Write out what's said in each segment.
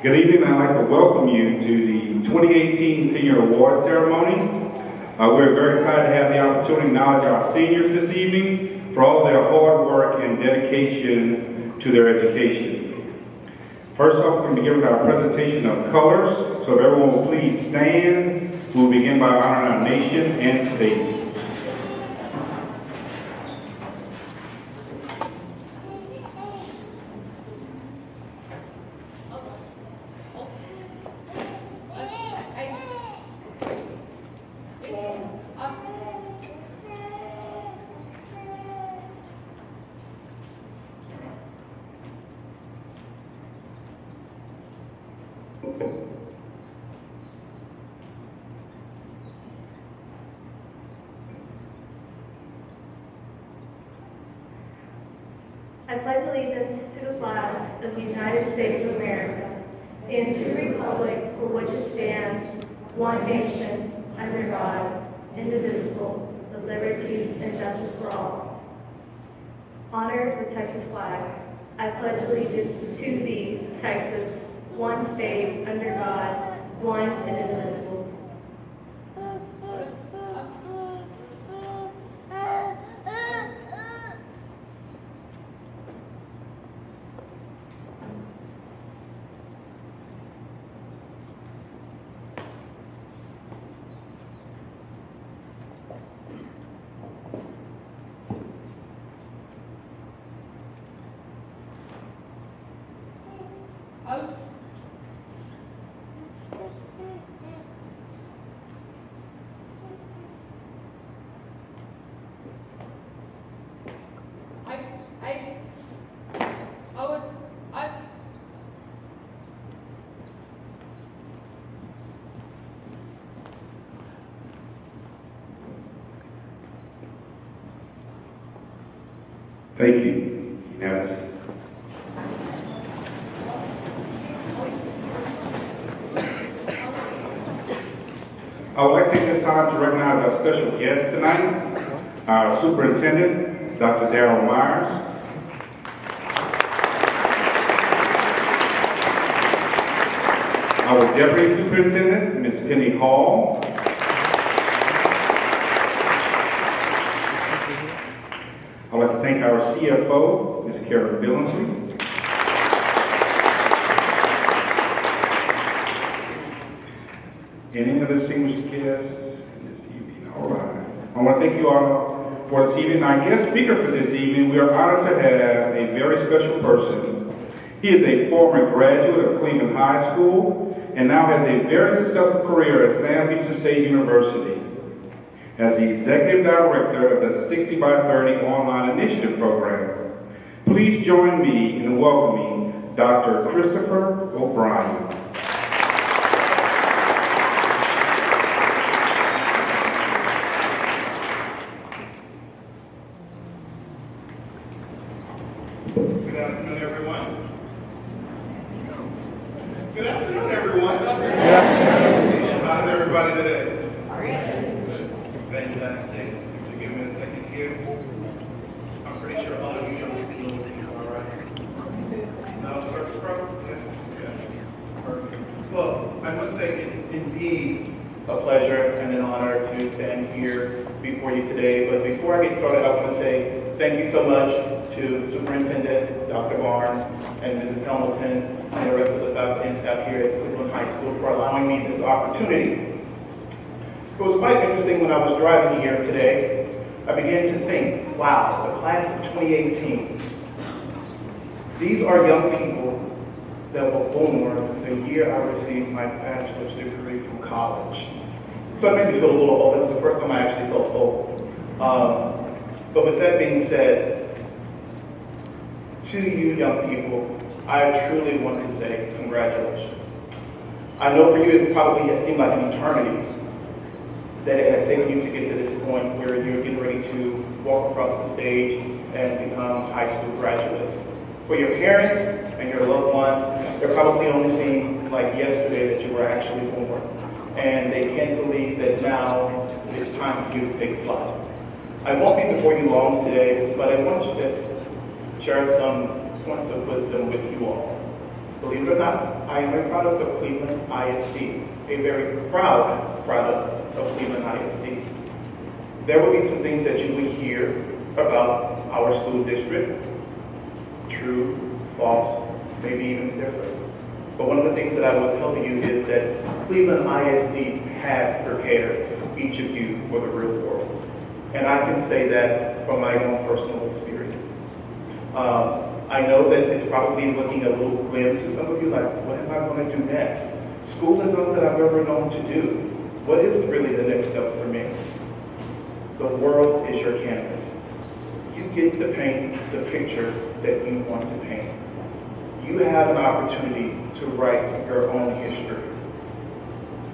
Good evening. I'd like to welcome you to the 2018 Senior Award Ceremony. We're very excited to have the opportunity to acknowledge our seniors this evening for all their hard work and dedication to their education. First off, we're going to begin with our presentation of colors. So if everyone will please stand, we'll begin by honoring our nation and state. I pledge allegiance to the flag of the United States of America and to the republic for which it stands, one nation, under God, indivisible, with liberty and justice for all. Honor the Texas flag. I pledge allegiance to thee, Texas, one state, under God, one and indivisible. Thank you. Yes. I would like to take this time to recognize our special guest tonight, our superintendent, Dr. Darryl Myers. Our deputy superintendent, Ms. Penny Hall. I'd like to thank our CFO, Ms. Karen Billingsley. Any other distinguished guests this evening? All right. I want to thank you all for this evening. Our guest speaker for this evening, we are honored to have a very special person. He is a former graduate of Cleveland High School and now has a very successful career at Sam Houston State University as the Executive Director of the 60 by 30 Online Initiative Program. Please join me in welcoming Dr. Christopher O'Brien. Good afternoon, everyone. Good afternoon, everyone. How's everybody today? Fantastic. Give me a second here. I'm pretty sure all of you know all right. No, surface problem? Yes. Perfect. Well, I must say it's indeed a pleasure and an honor to stand here before you today. But before I get started, I want to say thank you so much to Superintendent Dr. Barnes and Mrs. Hamilton and the rest of the faculty and staff here at Cleveland High School for allowing me this opportunity. It was quite interesting when I was driving here today. I began to think, wow, the class of 2018. These are young people that were born the year I received my bachelor's degree from college. So it made me feel a little old. That was the first time I actually felt old. But with that being said, to you young people, I truly want to say congratulations. I know for you it probably has seemed like an eternity that it has taken you to get to this point where you're getting ready to walk across the stage and become high school graduates. For your parents and your loved ones, they're probably only seeing like yesterday that you were actually born. And they can't believe that now it's time for you to take flight. I won't be before you long today, but I want to just share some points of wisdom with you all. Believe it or not, I am a product of Cleveland ISD, a very proud product of Cleveland ISD. There will be some things that you would hear about our school district, true, false, maybe even different. But one of the things that I will tell you is that Cleveland ISD has prepared each of you for the real world. And I can say that from my own personal experience. I know that it's probably looking a little grim to some of you, like, what am I going to do next? School is all that I've ever known to do. What is really the next step for me? The world is your canvas. You get to paint the picture that you want to paint. You have an opportunity to write your own history.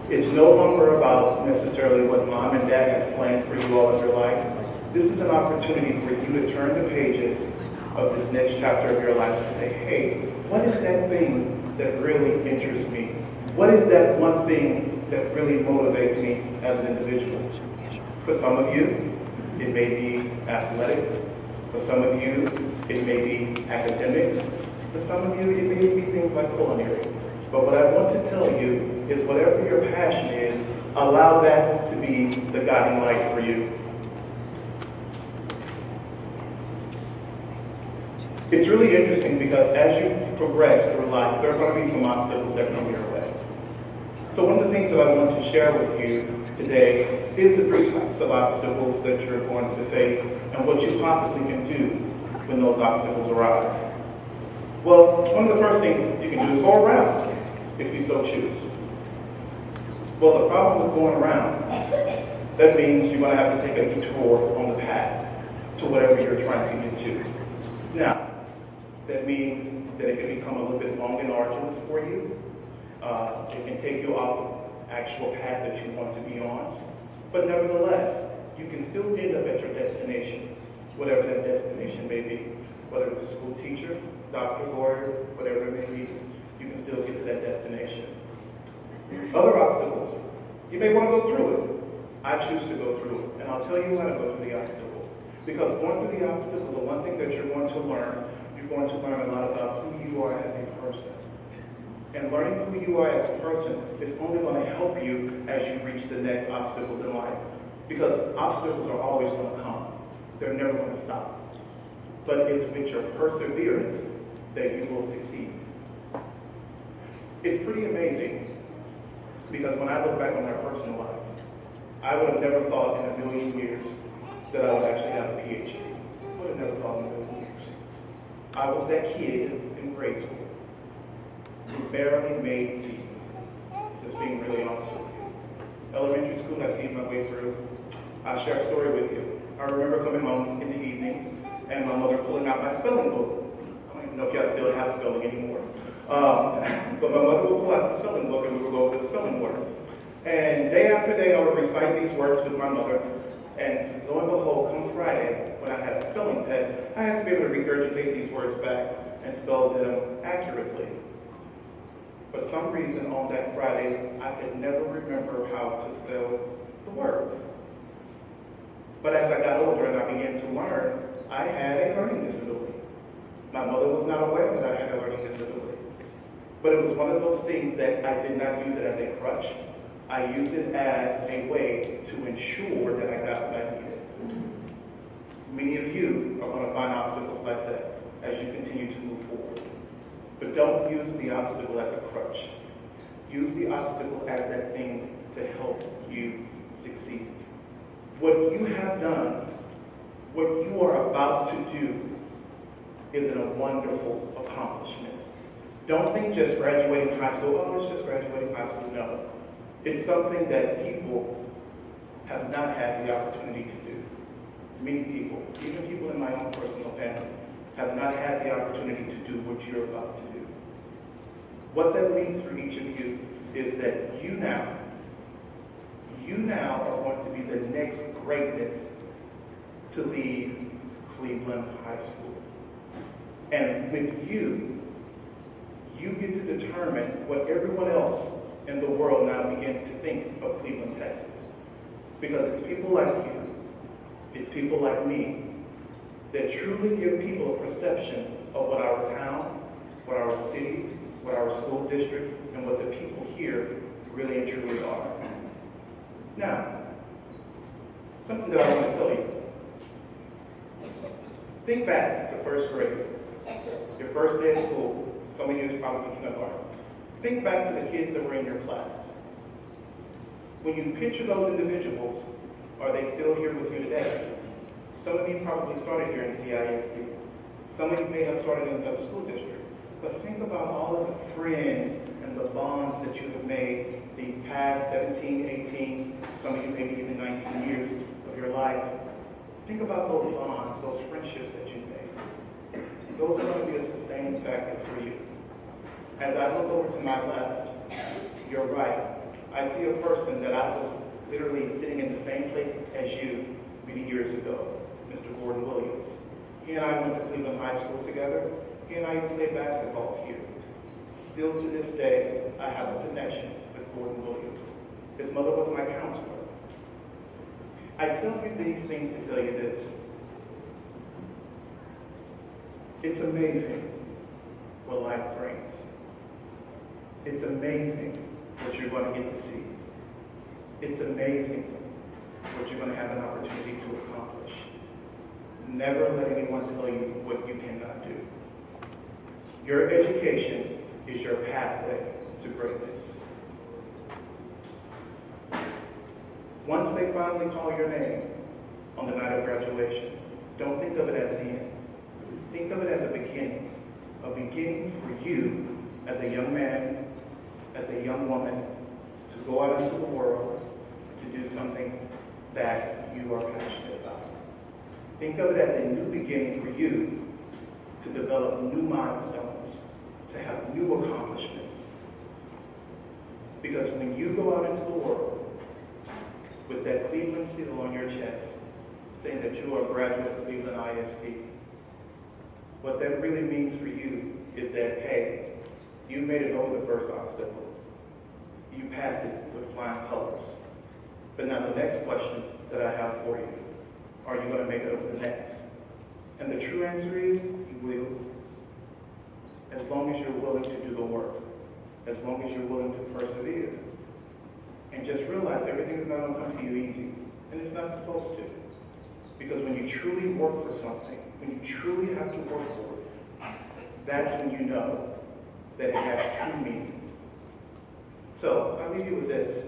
It's no longer about necessarily what mom and dad has planned for you all in your life. This is an opportunity for you to turn the pages of this next chapter of your life and say, hey, what is that thing that really interests me? What is that one thing that really motivates me as an individual? For some of you, it may be athletics. For some of you, it may be academics. For some of you, it may be things like culinary. But what I want to tell you is whatever your passion is, allow that to be the guiding light for you. It's really interesting because as you progress through life, there are going to be some obstacles that come your way. So one of the things that I want to share with you today is the 3 types of obstacles that you're going to face and what you possibly can do when those obstacles arise. Well, one of the first things you can do is go around, if you so choose. Well, the problem with going around, that means you're going to have to take a detour on the path to whatever you're trying to get to. Now, that means that it can become a little bit long and arduous for you. It can take you off the actual path that you want to be on. But nevertheless, you can still end up at your destination, whatever that destination may be. Whether it's a school teacher, doctor, lawyer, whatever it may be, you can still get to that destination. Other obstacles, you may want to go through it. I choose to go through it, and I'll tell you how to go through the obstacle. Because going through the obstacle, the one thing that you're going to learn a lot about who you are as a person. And learning who you are as a person is only going to help you as you reach the next obstacles in life. Because obstacles are always going to come. They're never going to stop. But it's with your perseverance that you will succeed. It's pretty amazing because when I look back on my personal life, I would have never thought in a million years that I would actually have a PhD. I would have never thought in a million years. I was that kid in grade school who barely made C's, just being really honest with you. Elementary school, I see my way through. I'll share a story with you. I remember coming home in the evenings and my mother pulling out my spelling book. I don't even know if y'all still have spelling anymore. But my mother would pull out the spelling book and we would go over the spelling words. And day after day, I would recite these words with my mother. And lo and behold, come Friday, when I had a spelling test, I had to be able to regurgitate these words back and spell them accurately. For some reason, on that Friday, I could never remember how to spell the words. But as I got older and I began to learn, I had a learning disability. My mother was not aware that I had a learning disability. But it was one of those things that I did not use it as a crutch. I used it as a way to ensure that I got what I needed. Many of you are going to find obstacles like that as you continue to move forward. But don't use the obstacle as a crutch. Use the obstacle as that thing to help you succeed. What you have done, what you are about to do, is a wonderful accomplishment. Don't think just graduating high school, oh, it's just graduating high school. No. It's something that people have not had the opportunity to do. Many people, even people in my own personal family, have not had the opportunity to do what you're about to do. What that means for each of you is that you now are going to be the next greatness to lead Cleveland High School. And with you get to determine what everyone else in the world now begins to think of Cleveland, Texas. Because it's people like you, it's people like me, that truly give people a perception of what our town, what our city, what our school district and what the people here really and truly are. Now, something that I want to tell you. Think back to first grade, your first day of school. Some of you is probably kindergarten. Think back to the kids that were in your class. When you picture those individuals, are they still here with you today? Some of you probably started here in CISD. Some of you may have started in another school district. But think about all of the friends and the bonds that you have made these past 17, 18, some of you maybe even 19 years of your life. Think about those bonds, those friendships that you made. Those are going to be a sustaining factor for you. As I look over to my left, you're right. I see a person that I was literally sitting in the same place as you many years ago, Mr. Gordon Williams. He and I went to Cleveland High School together. He and I played basketball here. Still to this day, I have a connection with Gordon Williams. His mother was my counselor. I tell you these things to tell you this. It's amazing what life brings. It's amazing what you're going to get to see. It's amazing what you're going to have an opportunity to accomplish. Never let anyone tell you what you cannot do. Your education is your pathway to greatness. Once they finally call your name on the night of graduation, don't think of it as an end. Think of it as a beginning for you as a young man, as a young woman, to go out into the world to do something that you are passionate about. Think of it as a new beginning for you to develop new milestones, to have new accomplishments. Because when you go out into the world with that Cleveland seal on your chest, saying that you are a graduate of Cleveland ISD, what that really means for you is that, hey, you made it over the first obstacle. You passed it with flying colors. But now the next question that I have for you, are you going to make it over the next? And the true answer is, you will. As long as you're willing to do the work. As long as you're willing to persevere. And just realize everything is not going to come to you easy. And it's not supposed to. Because when you truly work for something, when you truly have to work for it, that's when you know that it has true meaning. So, I'll leave you with this.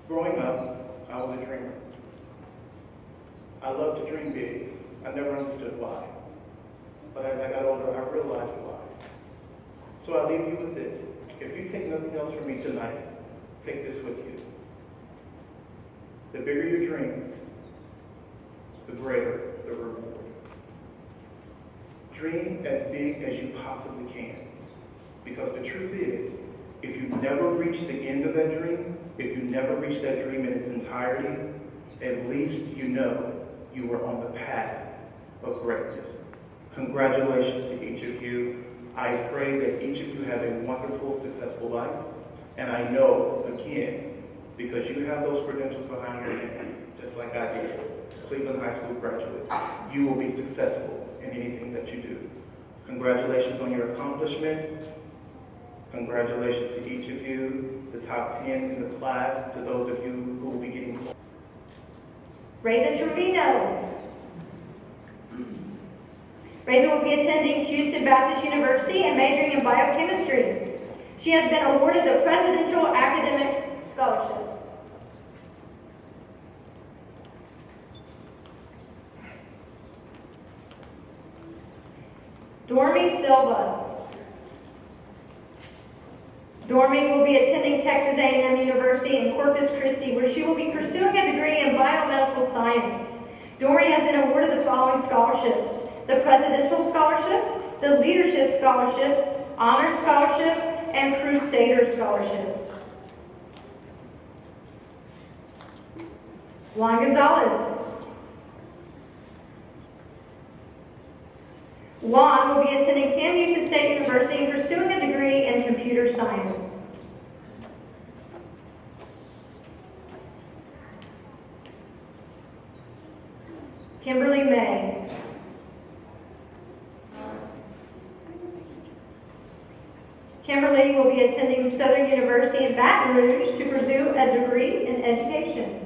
Growing up, I was a dreamer. I loved to dream big. I never understood why. But as I got older, I realized why. So I'll leave you with this. If you take nothing else from me tonight, take this with you. The bigger your dreams, the greater the reward. Dream as big as you possibly can. Because the truth is, if you never reach the end of that dream, if you never reach that dream in its entirety, at least you know you were on the path of greatness. Congratulations to each of you. I pray that each of you have a wonderful, successful life. And I know, again, because you have those credentials behind your name, just like I did, Cleveland High School graduate, you will be successful in anything that you do. Congratulations on your accomplishment. Congratulations to each of you, the top 10 in the class, to those of you who will be getting. Raisin Trevino. Raisin will be attending Houston Baptist University and majoring in biochemistry. She has been awarded the Presidential Academic Scholarship. Dormy Silva. Dormy will be attending Texas A&M University in Corpus Christi, where she will be pursuing a degree in biomedical science. Dormy has been awarded the following scholarships: the Presidential Scholarship, the Leadership Scholarship, Honor Scholarship, and Crusader Scholarship. Juan Gonzalez. Juan will be attending Sam Houston State University and pursuing a degree in computer science. Kimberly May. Kimberly will be attending Southern University in Baton Rouge to pursue a degree in education.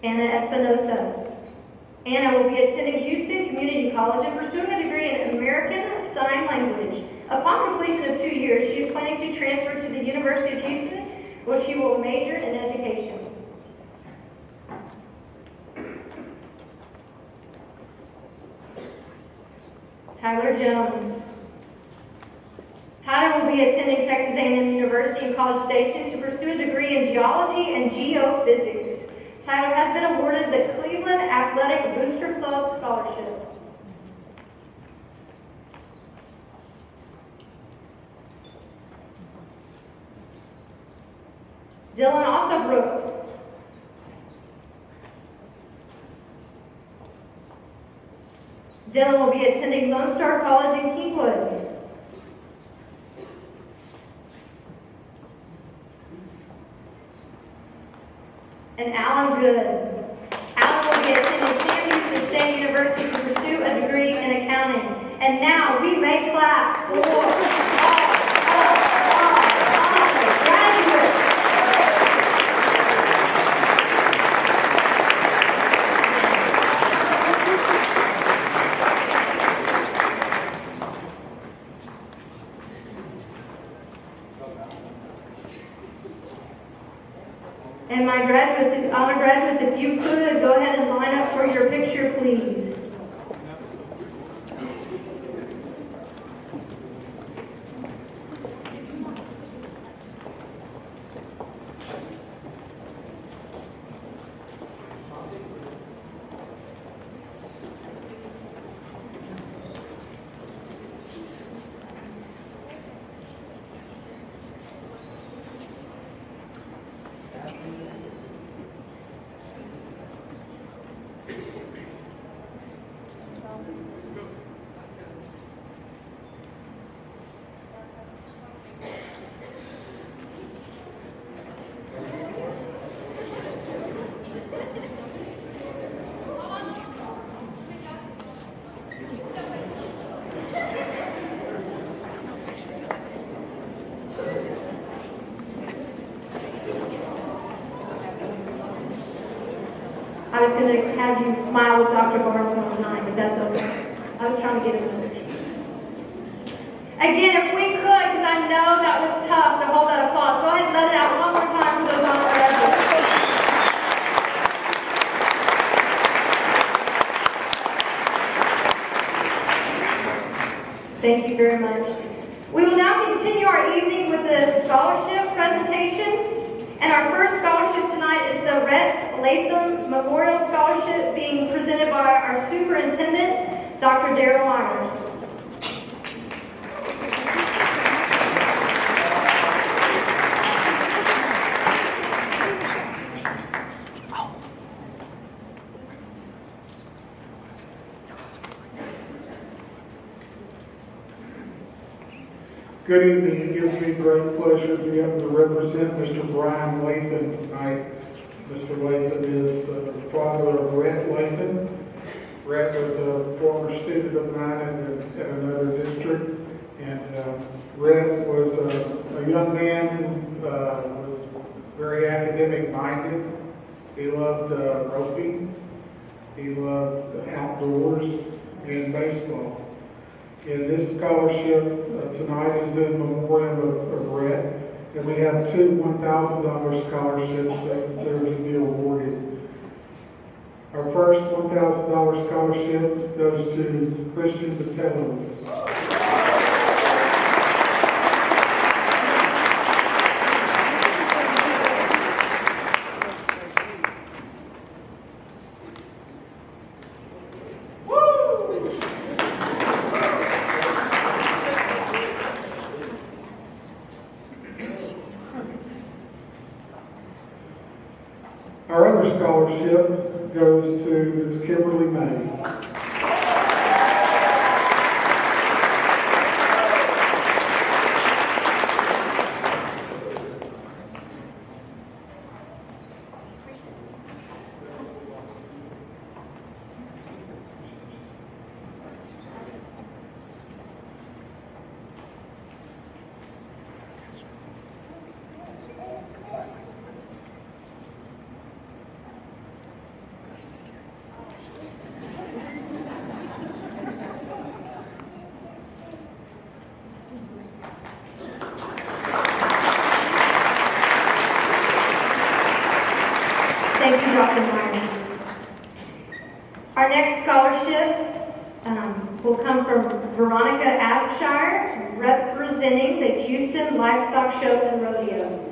Anna Espinosa. Anna will be attending Houston Community College and pursuing a degree in American Sign Language. Upon completion of 2 years, she is planning to transfer to the University of Houston, where she will major in education. Tyler Jones. Tyler will be attending Texas A&M University in College Station to pursue a degree in geology and geophysics. Tyler has been awarded the Cleveland Athletic Booster Club Scholarship. Dylan also Brooks. Dylan will be attending Lone Star College in Kingwood. And Alan Good. Alan will be attending Sam Houston State University to pursue a degree in accounting. And now we may clap for all graduates. And my graduates, honor graduates, if you could go ahead and line up for your picture, please. I was going to have you smile with Dr. Barnes one tonight, but that's okay. I was trying to get him. Again, if we could, because I know that was tough to hold that applause, go ahead and let it out one more time for those honor graduates. Thank you very much. We will now continue our evening with the scholarship presentations. And our first scholarship tonight is the Rhett Latham Memorial Scholarship being presented by our superintendent, Dr. Darrell Myers. Good evening. It gives me great pleasure to be able to represent Mr. Brian Latham tonight. Mr. Latham is the father of Rhett Latham. Rhett was a former student of mine at another district. And Rhett was a young man who was very academic minded. He loved roping. He loved outdoors and baseball. And this scholarship tonight is in memoriam of Rhett. And we have two $1,000 scholarships that are to be awarded. Our first $1,000 scholarship goes to Christian Patello. Our other scholarship goes to Ms. Kimberly May. Thank you, Dr. Myers. Our next scholarship will come from Veronica Abshire, representing the Houston Livestock Show and Rodeo.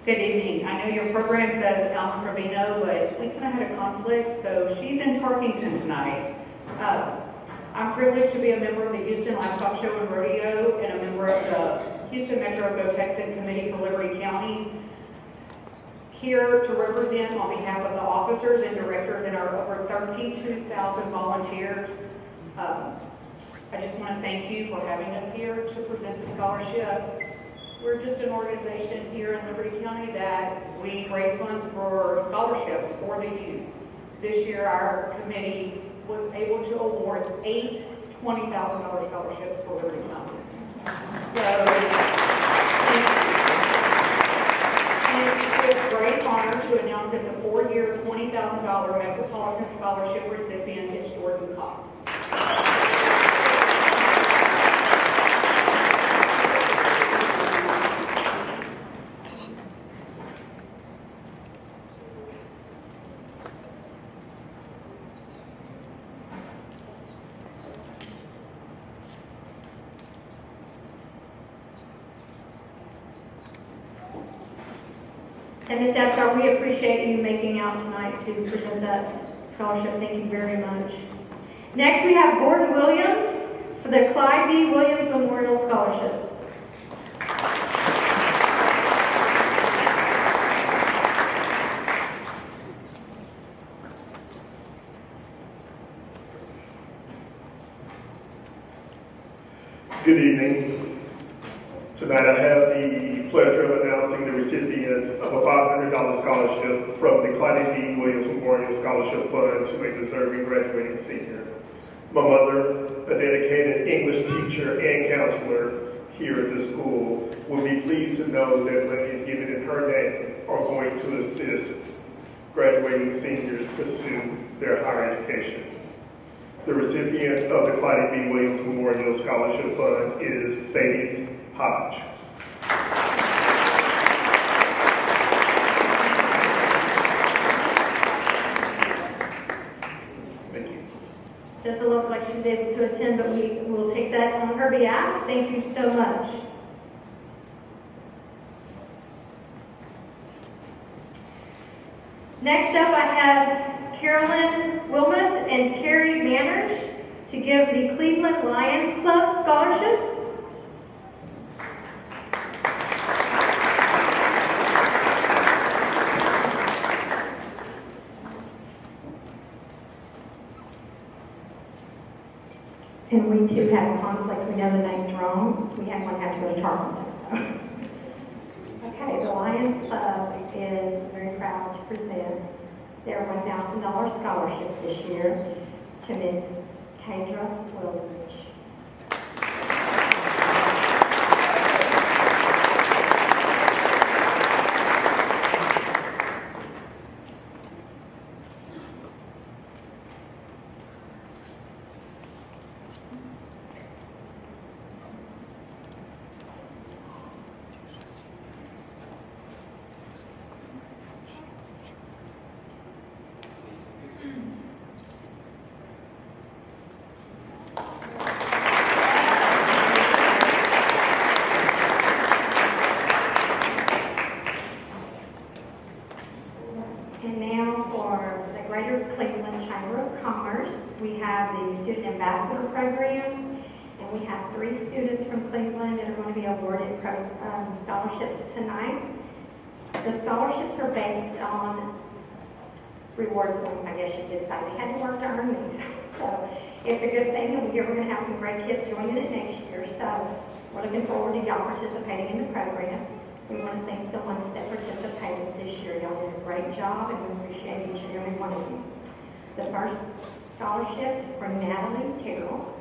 Good evening. I know your program says Alan Trevino, but we kind of had a conflict, so she's in Tarkington tonight. I'm privileged to be a member of the Houston Livestock Show and Rodeo and a member of the Houston Metro Go Texan Committee for Liberty County. Here to represent on behalf of the officers and directors and our over 32,000 volunteers. I just want to thank you for having us here to present the scholarship. We're just an organization here in Liberty County that we raise funds for scholarships for the youth. This year, our committee was able to award 8 $20,000 scholarships for Liberty County. So, it's a great honor to announce that the 4-year $20,000 Metropolitan Scholarship recipient is Jordan Cox. And Ms. Abshire, we appreciate you making out tonight to present that scholarship. Thank you very much. Next, we have Gordon Williams for the Clyde B. Williams Memorial Scholarship. Good evening. Tonight I have the pleasure of announcing the recipient of a $500 scholarship from the Clyde B. Williams Memorial Scholarship Fund to a deserving graduating senior. My mother, a dedicated English teacher and counselor here at the school, will be pleased to know that money is given in her name are going to assist graduating seniors pursue their higher education. The recipient of the Clyde B. Williams Memorial Scholarship Fund is Sadie Hodge. Thank you. Doesn't look like she's able to attend, but we will take that on her behalf. Thank you so much. Next up, I have Carolyn Wilmuth and Terry Manners to give the Cleveland Lions Club scholarship. And we too had a conflict. We know the name's wrong. We had one have to go to Tarleton. Okay, the Lions Club is very proud to present their $1,000 scholarship this year to Ms. Kendra Wilbridge. And now for the Greater Cleveland Chamber of Commerce, we have the Student Ambassador Program, and we have 3 students from Cleveland that are going to be awarded scholarships tonight. The scholarships are based on reward points, I guess you could say. They had to work to earn these. So it's a good thing, and we're going to have some great kids joining it next year. So we're looking forward to y'all participating in the program. We want to thank the ones that participated this year. Y'all did a great job, and we appreciate each and every one of you. The first scholarship is for Natalie Terrell.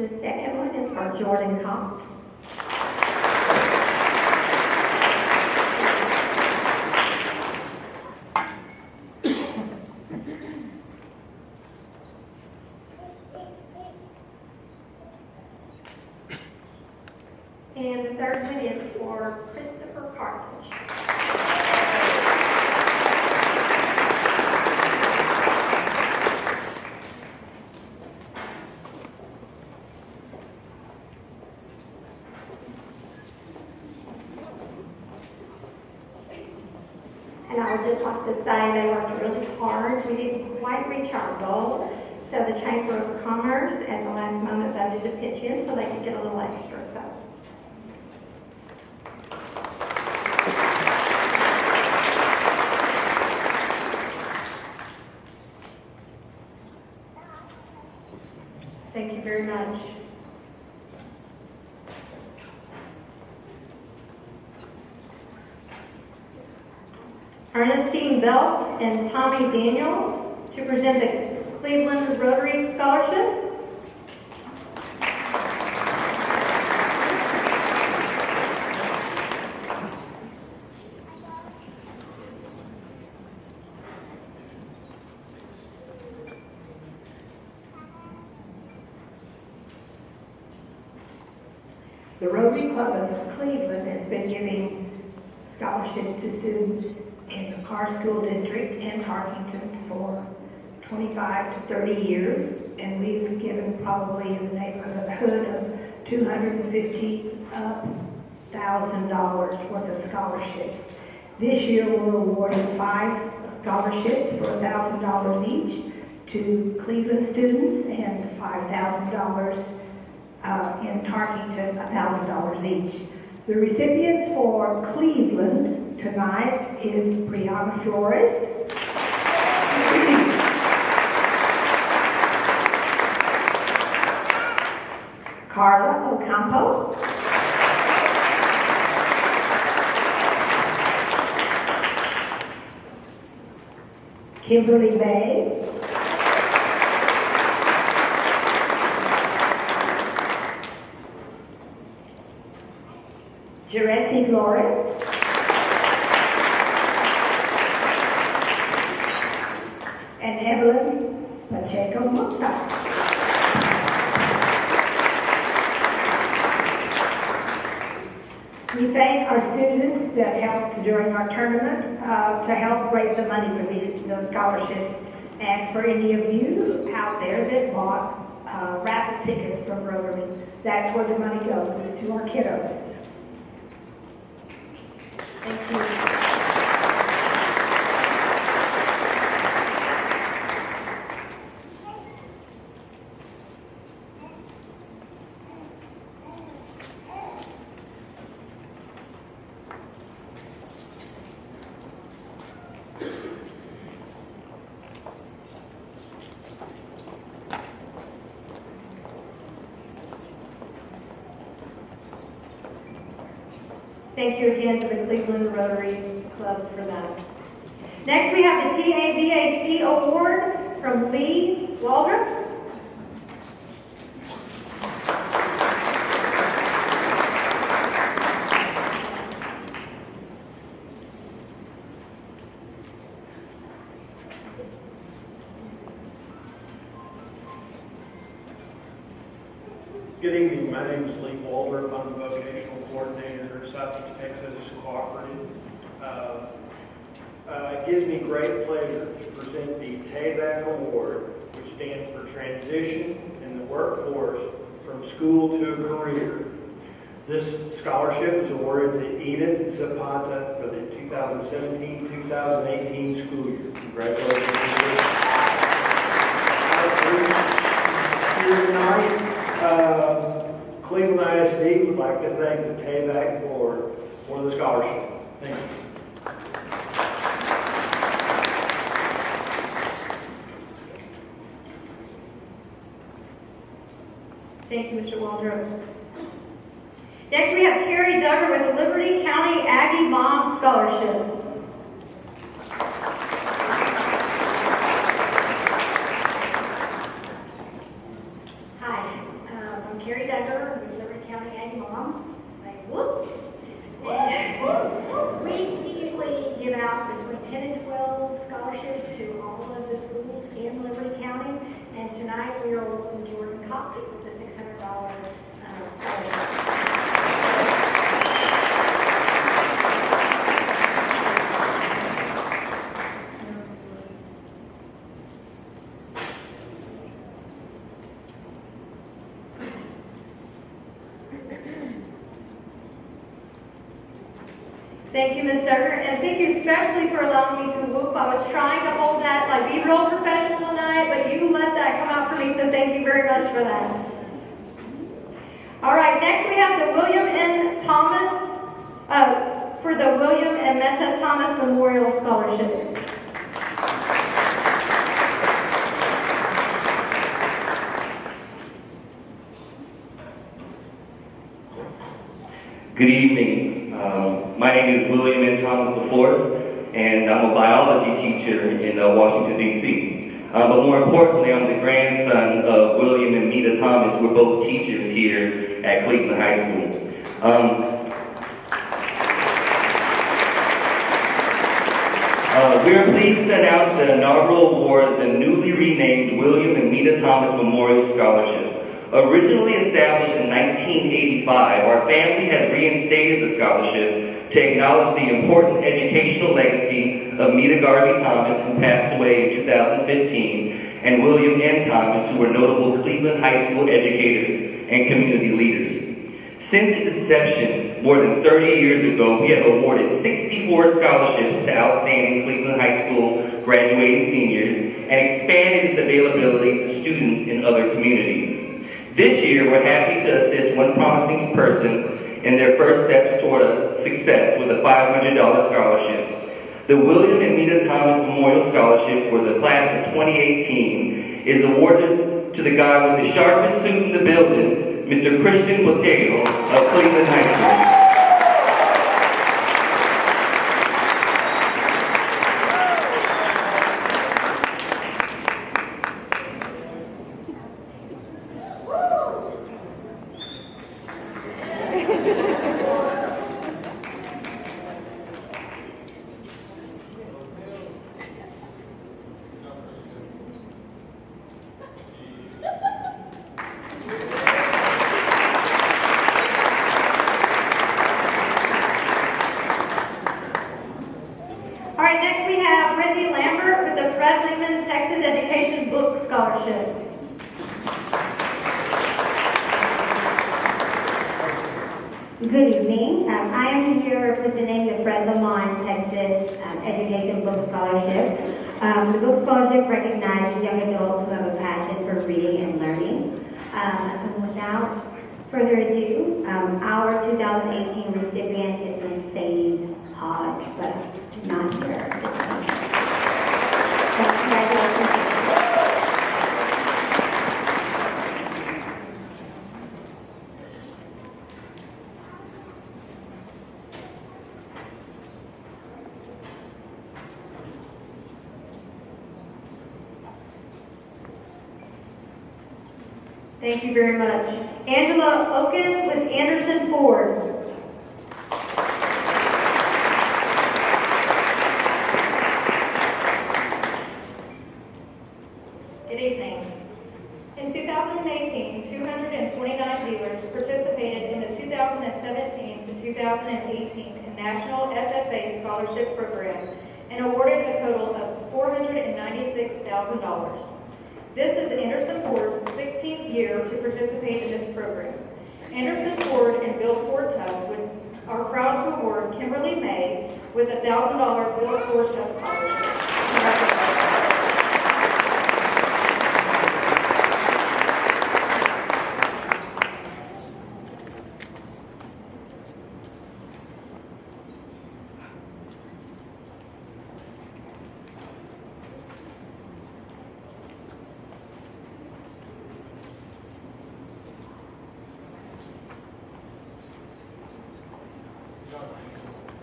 The second one is for Jordan Cox. And the third one is for Christopher Carthage. And I would just like to say they worked really hard. We didn't quite reach our goal. So the Chamber of Commerce at the last moment voted to pitch in so they could get a little extra. So Thank you very much. Ernestine Belt and Tommy Daniels to present the Cleveland Rotary Scholarship. the Rotary Club of Cleveland has been giving scholarships to students in the Carr School District and Tarkington for 25 to 30 years, and we've given probably in the neighborhood of $250,000 worth of scholarships. This year, we're awarding 5 scholarships for $1,000 each to Cleveland students and $5,000 in Tarkington, $1,000 each. The recipients for Cleveland tonight is Brianna Flores, Carla Ocampo, Kimberly Bay, Jeretzi Flores, and Evelyn Pacheco Mota. We thank our students that helped during our tournament to help raise the money for those scholarships. And for any of you out there that bought raffle tickets from Rotary, that's where the money goes, is to our kiddos. Thank you. Thank you again to the Cleveland Rotary Club for that. Next, we have the TABAC Award from Lee Waldrop. Good evening, my name is Lee Waldrop. I'm the vocational coordinator at Southeast Texas Cooperative. It gives me great pleasure to present the TABAC Award, which stands for Transition in the Workforce from School to a Career. This scholarship is awarded to Edith Zapata for the 2017-2018 school year. Congratulations. Here tonight, Cleveland ISD would like to thank the TABAC Board for the scholarship. Thank you. Thank you, Mr. Waldrop. Next, we have Carrie Duggar with the Liberty County Aggie Mom Scholarship. Hi, I'm We usually give out between 10 and 12 scholarships to all of the schools in Liberty County. And tonight we are awarding Jordan Cox with a $600 scholarship. Thank you, Ms. Tucker, and thank you especially for allowing me to whoop. I was trying to hold that, like, be real professional tonight, but you let that come out for me, so thank you very much for that. All right, next we have the William N. Thomas, for the William and Meta Thomas Memorial Scholarship. Good evening. My name is William N. Thomas IV, and I'm a biology teacher in Washington, D.C. But more importantly, I'm the grandson of William and Meta Thomas. We're both teachers here at Cleveland High School. We are pleased to announce the inaugural award of the newly renamed William and Meta Thomas Memorial Scholarship. Originally established in 1985, our family has reinstated the scholarship to acknowledge the important educational legacy of Meta Garvey Thomas, who passed away in 2015, and William N. Thomas, who were notable Cleveland High School educators and community leaders. Since its inception, more than 30 years ago, we have awarded 64 scholarships to outstanding Cleveland High School graduating seniors and expanded its availability to students in other communities. This year, we're happy to assist one promising person in their first steps toward success with a $500 scholarship. The William and Meta Thomas Memorial Scholarship for the class of 2018 is awarded to the guy with the sharpest suit in the building, Mr. Christian Botero of Cleveland High School. Good evening. I am here representing the Fred Lamont Texas Education Book Scholarship. The book scholarship recognizes young adults who have a passion for reading and learning. And without further ado, our 2018 recipient is Ms. Sadie Hodge, but not here. Congratulations. Thank you very much. Angela Oken with Anderson Ford. Good evening. In 2018, 229 dealers participated in the 2017 to 2018 National FFA Scholarship Program and awarded a total of $496,000. This is Anderson Ford's 16th year to participate in this program. Anderson Ford and Bill Ford Tubb are proud to award Kimberly May with a $1,000 Bill Ford Tubb scholarship.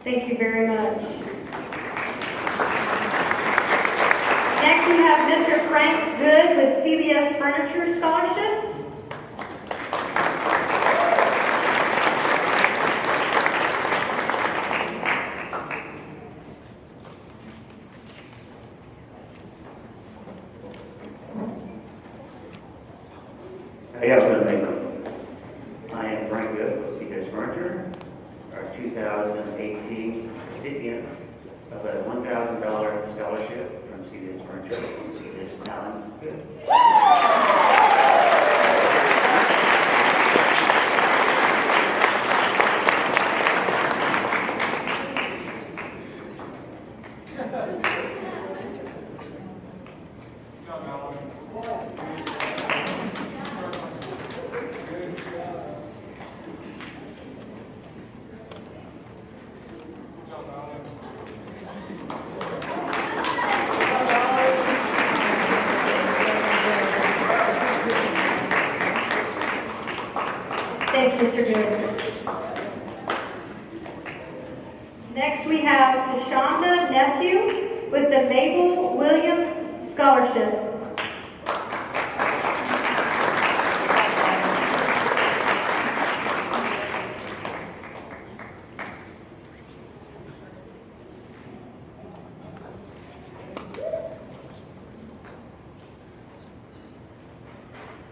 Thank you very much. Next we have Mr. Frank Good with CBS Furniture Scholarship. 2018 recipient of a $1,000 scholarship from CISD Furniture, Ms. Alan Good. Thanks, Mr. Good. Next, we have Tashonda Nephew with the Mabel Williams Scholarship.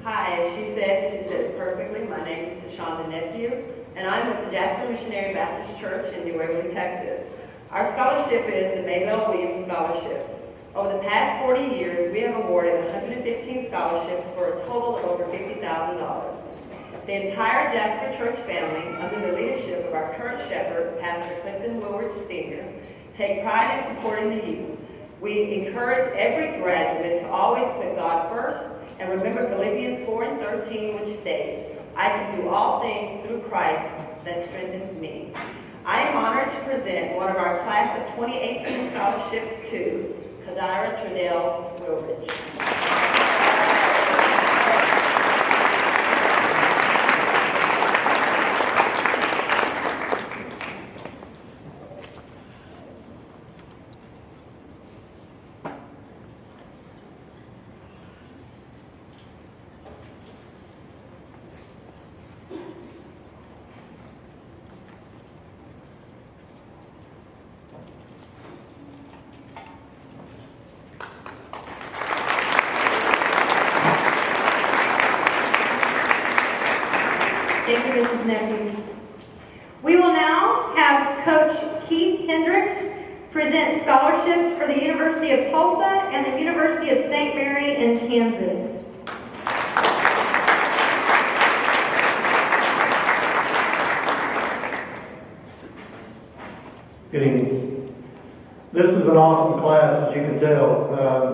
Hi, as she said it perfectly. My name is Tashonda Nephew, and I'm with the Jasper Missionary Baptist Church in New Waverly, Texas. Our scholarship is the Mabel Williams Scholarship. Over the past 40 years, we have awarded 115 scholarships for a total of over $50,000. The entire Jasper Church family, under the leadership of our current shepherd, Pastor Clifton Woolridge Sr., take pride in supporting the youth. We encourage every graduate to always put God first and remember Philippians 4:13, which states, I can do all things through Christ that strengthens me. I am honored to present one of our class of 2018 scholarships to Kadira Trinell Woolridge. Thank you, Mrs. Nephew. We will now have Coach Keith Hendricks present scholarships for the University of Tulsa and the University of St. Mary in Kansas. Good evening. This is an awesome class, as you can tell.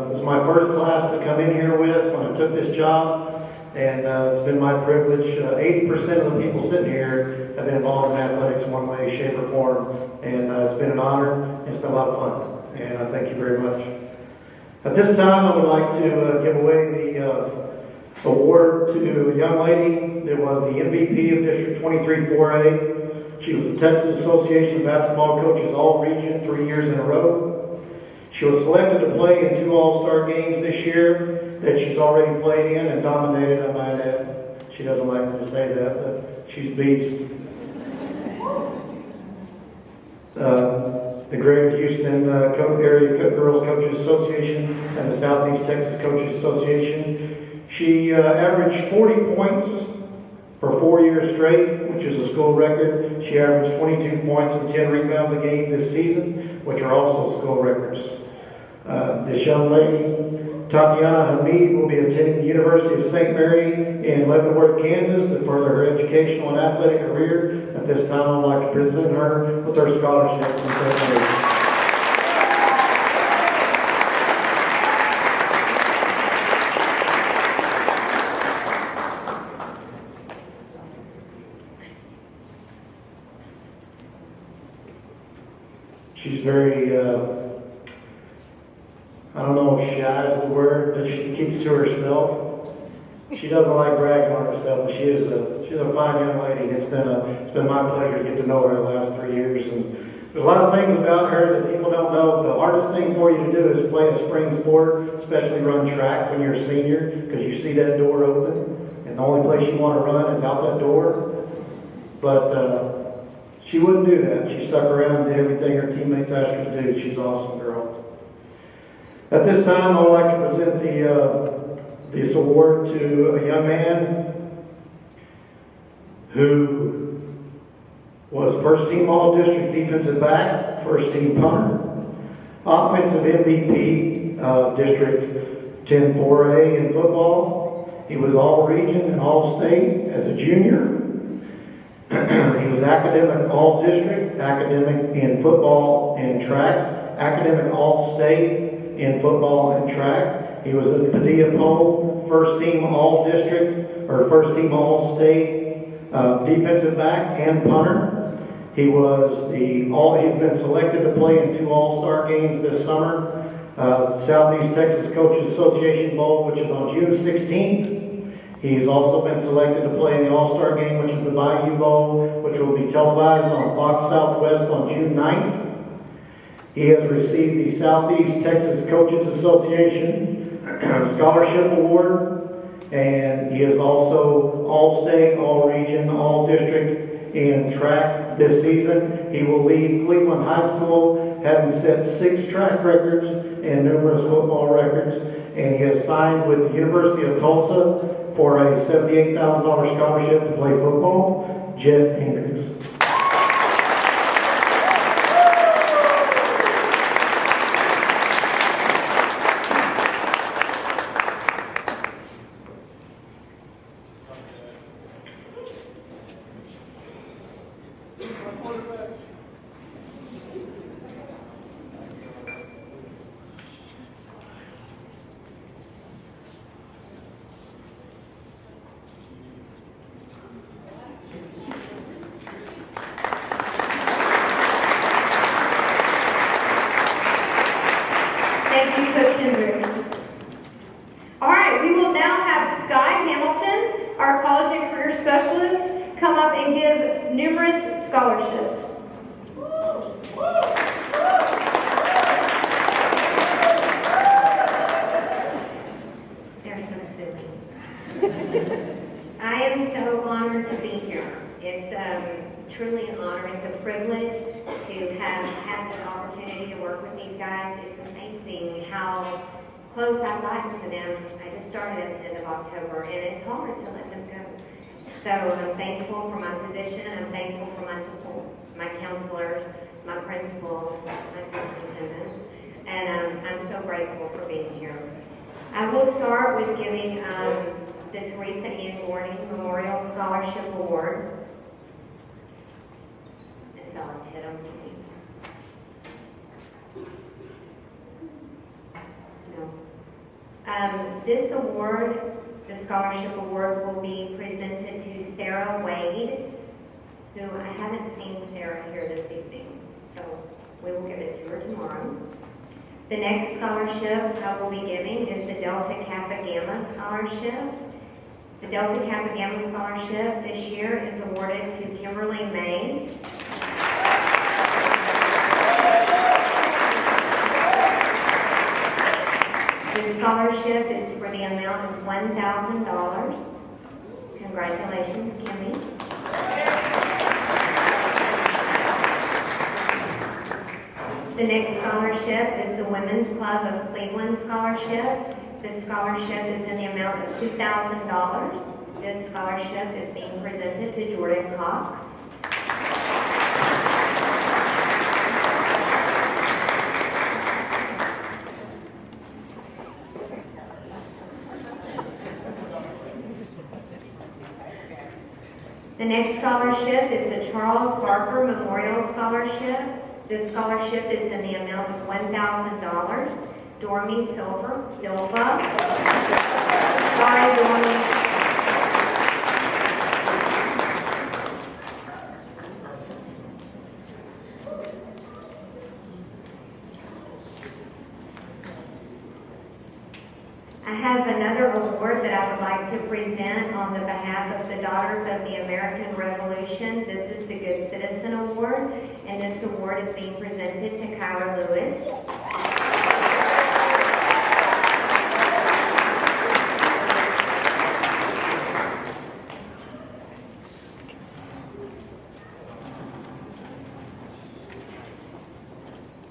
It was my first class to come in here with when I took this job. And it's been my privilege. 80% of the people sitting here have been involved in athletics one way, shape, or form. And it's been an honor, and it's been a lot of fun. And I thank you very much. At this time, I would like to give away the award to a young lady that was the MVP of District 23 4A. She was the Texas Association of Basketball Coaches All-Region 3 years in a row. She was selected to play in 2 All-Star games this year that she's already played in and dominated, I might add. She doesn't like me to say that, but she's beast. The Greater Houston Area Girls Coaches Association and the Southeast Texas Coaches Association. She averaged 40 points for 4 years straight, which is a school record. She averaged 22 points and 10 rebounds a game this season, which are also school records. This young lady, Tatiana Hamid, will be attending the University of St. Mary in Leavenworth, Kansas to further her educational and athletic career. At this time, I'd like to present her with her scholarship from St. Mary. She's very, I don't know if shy is the word, but she keeps to herself. She doesn't like bragging on herself, but she's a fine young lady. It's been my pleasure to get to know her the last 3 years. And there's a lot of things about her that people don't know. The hardest thing for you to do is play a spring sport, especially run track when you're a senior, because you see that door open, and the only place you want to run is out that door. But she wouldn't do that. She stuck around and did everything her teammates asked her to do. She's an awesome girl. At this time, I would like to present this award to a young man who was first team all-district defensive back, first team punter, offensive MVP of District 10 4A in football. He was all-region and all-state as a junior. He was academic all-district, academic in football and track, academic all-state in football and track. He was a Padilla Pole first team all-district or first team all-state defensive back and punter. He's been selected to play in 2 all-star games this summer. Southeast Texas Coaches Association Bowl, which is on June 16th. He's also been selected to play in the All-Star Game, which is the Bayou Bowl, which will be televised on Fox Southwest on June 9th. He has received the Southeast Texas Coaches Association Scholarship Award, and he is also All-State, All-Region, All-District in track this season. He will lead Cleveland High School, having set 6 track records and numerous football records, and he has signed with the University of Tulsa for a $78,000 scholarship to play football. Jet Andrews. Thank you, Coach Hendricks. All right, we will now have Sky Hamilton, our college and career specialist, come up and give numerous scholarships. They're so silly. I am so honored to be here. It's truly an honor. It's a privilege to have had the opportunity to work with these guys. It's amazing how close I've gotten to them. I just started at the end of October, and it's hard to let them go. So I'm thankful for my position. I'm thankful for my support, my counselors, my principals, my superintendents, and I'm so grateful for being here. I will start with giving the Teresa Ann Gordon Memorial Scholarship Award. And so let's hit them. No. This award, the scholarship award, will be presented to Sarah Wade, who I haven't seen Sarah here this evening, so we will give it to her tomorrow. The next scholarship I will be giving is the Delta Kappa Gamma Scholarship. The Delta Kappa Gamma Scholarship this year is awarded to Kimberly May. The scholarship is for the amount of $1,000. Congratulations, Kimmy. The next scholarship is the Women's Club of Cleveland Scholarship. This scholarship is in the amount of $2,000. This scholarship is being presented to Jordan Cox. The next scholarship is the Charles Barker Memorial Scholarship. This scholarship is in the amount of $1,000. Dormy Silva. Sorry, Dormy. I have another award that I would like to present on the behalf of the Daughters of the American Revolution. This is the Good Citizen Award, and this award is being presented to Kyra Lewis.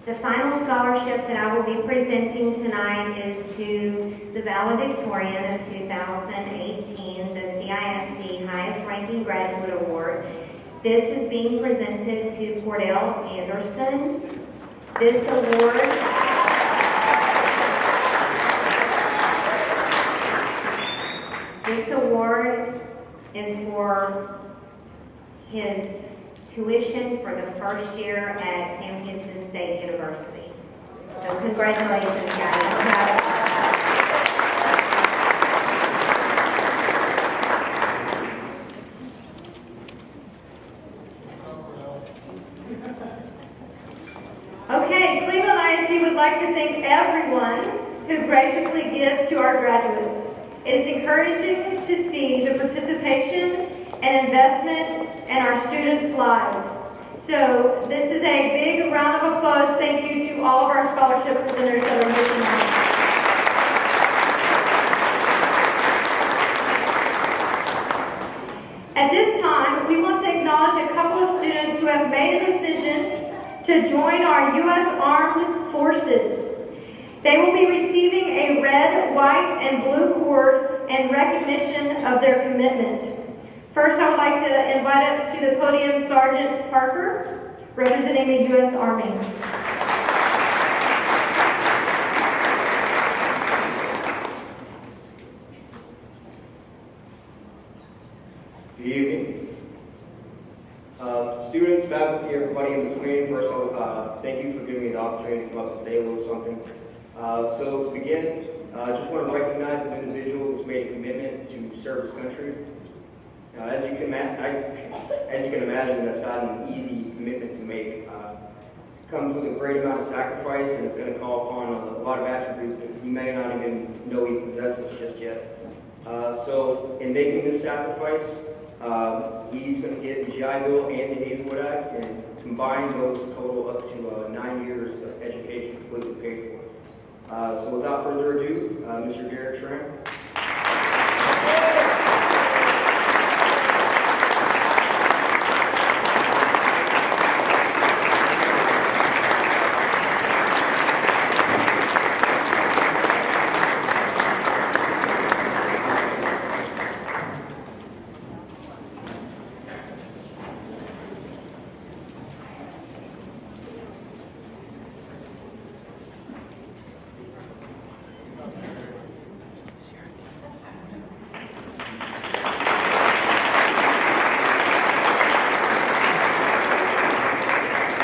The final scholarship that I will be presenting tonight is to the valedictorian of 2018, the CISD Highest Ranking Graduate Award. This is being presented to Cordell Anderson. This award is for his tuition for the first year at Sam Houston State University. So congratulations, guys. I'm proud of you. Okay, Cleveland ISD would like to thank everyone who graciously gives to our graduates. It is encouraging to see the participation and investment in our students' lives. So this is a big round of applause. Thank you to all of our scholarship presenters that are here tonight. At this time, we want to acknowledge a couple of students who have made a decision to join our U.S. Armed Forces. They will be receiving a red, white, and blue cord in recognition of their commitment. First, I would like to invite up to the podium Sergeant Parker, representing the U.S. Army. Good evening. Students, faculty, everybody in between, first of all, thank you for giving me the opportunity to come up and say a little something. So to begin, I just want to recognize an individual who's made a commitment to serve his country. As you can imagine, that's not an easy commitment to make. It comes with a great amount of sacrifice, and it's going to call upon a lot of attributes that he may not even know he possesses just yet. So in making this sacrifice, he's going to get the GI Bill and the Hazelwood Act, and combined those total up to 9 years of education completely paid for. So without further ado, Mr. Derek Schramm.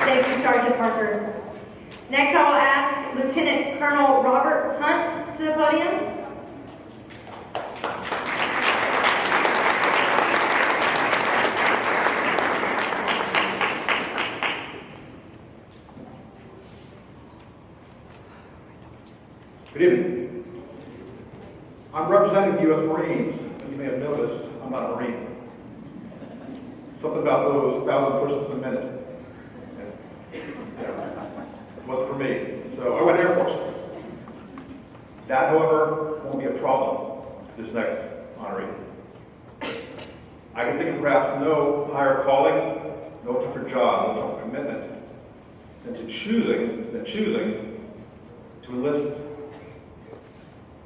Thank you, Sergeant Parker. Next, I will ask Lieutenant Colonel Robert Hunt to the podium. Good evening. I'm representing the U.S. Marines, and you may have noticed I'm not a Marine. Something about those 1,000 push-ups in a minute. Wasn't for me. So I went Air Force. That, however, won't be a problem this next honoree. I can think of perhaps no higher calling, no tougher job, no tougher commitment than choosing to enlist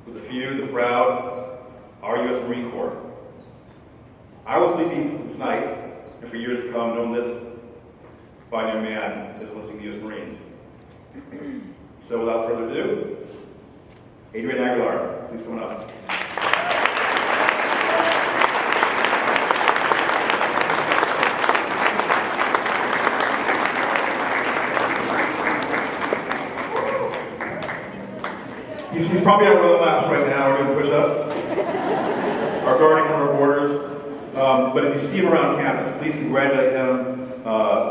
with the few, the proud, our U.S. Marine Corps. I will sleep easy tonight, and for years to come, knowing this fine young man is enlisting the U.S. Marines. So without further ado, Adrian Aguilar, please come on up. He's probably out running laps right now. We're doing push-ups. Our guarding on our borders. But if you see him around campus, please congratulate him.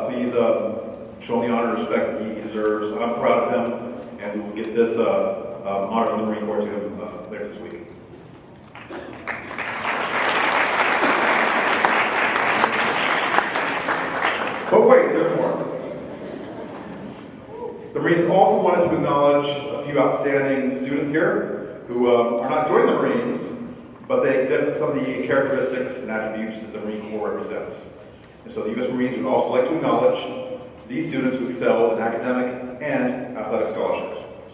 Please show him the honor and respect that he deserves. I'm proud of him, and we will get this honor from the Marine Corps to him later this week. But wait, there's more. The Marines also wanted to acknowledge a few outstanding students here who are not joining the Marines, but they exhibit some of the characteristics and attributes that the Marine Corps represents. And so the U.S. Marines would also like to acknowledge these students who excel in academic and athletic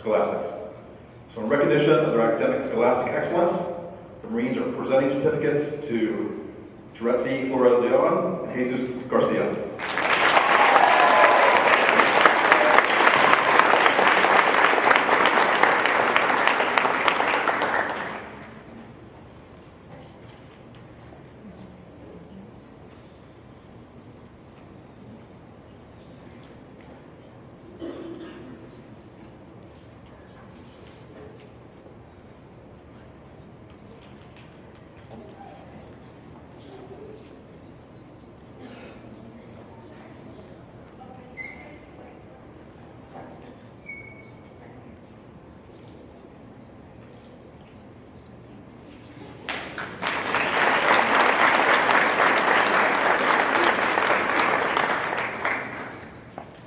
scholastics. So in recognition of their academic scholastic excellence, the Marines are presenting certificates to Teretzi Flores Leon and Jesus Garcia.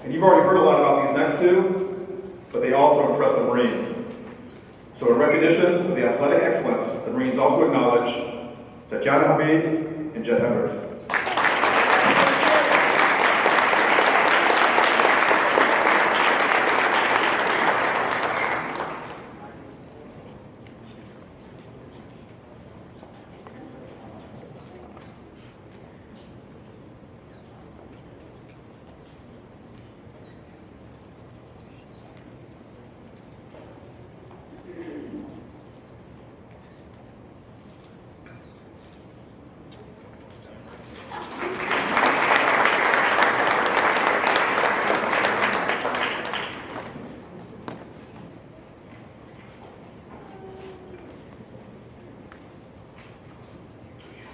And you've already heard a lot about these next two, but they also impress the Marines. So in recognition of the athletic excellence, the Marines also acknowledge Tatjana Habib and Jet Hendricks.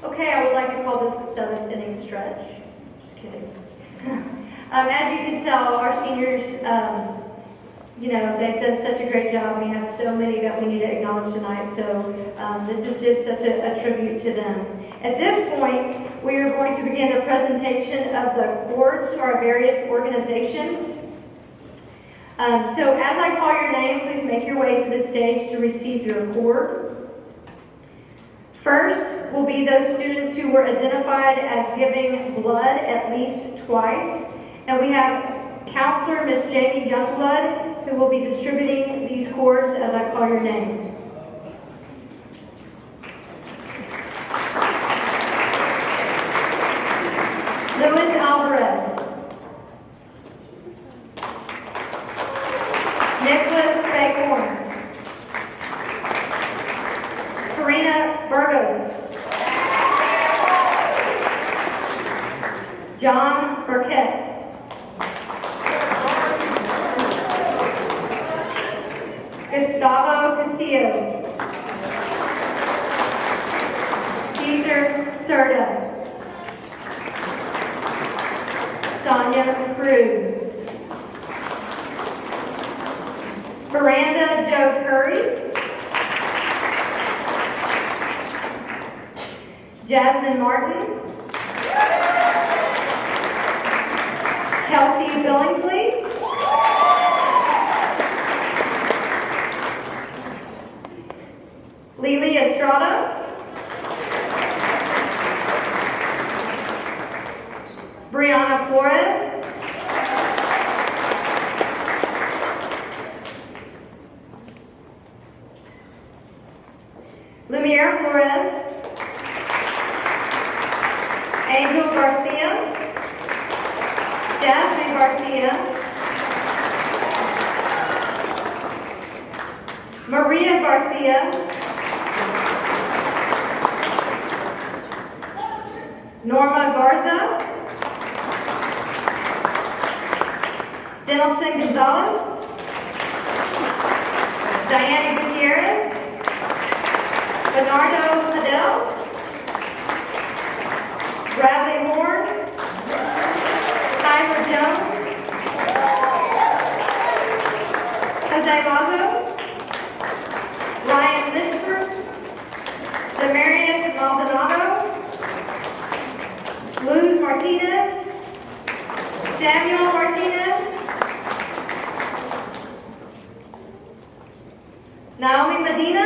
Okay, I would like to call this the seventh inning stretch. Just kidding. As you can tell, our seniors, they've done such a great job. We have so many that we need to acknowledge tonight. So this is just such a tribute to them. At this point, we are going to begin the presentation of the awards to our various organizations. So as I call your name, please make your way to the stage to receive your award. First will be those students who were identified as giving blood at least twice. And we have Counselor Miss Jamie Youngblood, who will be distributing these cords as I call your name. Louis Alvarez. Nicholas Baghorn. Karina Burgos. John Burkett. Gustavo Castillo. Caesar Serta. Sonia Cruz. Miranda Jo Curry. Jasmine Martin. Kelsey Billingsley. Lily Estrada. Brianna Flores. Lumiere Flores. Angel Garcia. Jasmine Garcia. Maria Garcia. Norma Garza. Denelson Gonzalez. Diana Gutierrez. Bernardo Fidel. Bradley Horn. Tyler Jones. Jose Lazo. Ryan Lisper. Demarius Maldonado. Luz Martinez. Samuel Martinez. Naomi Medina.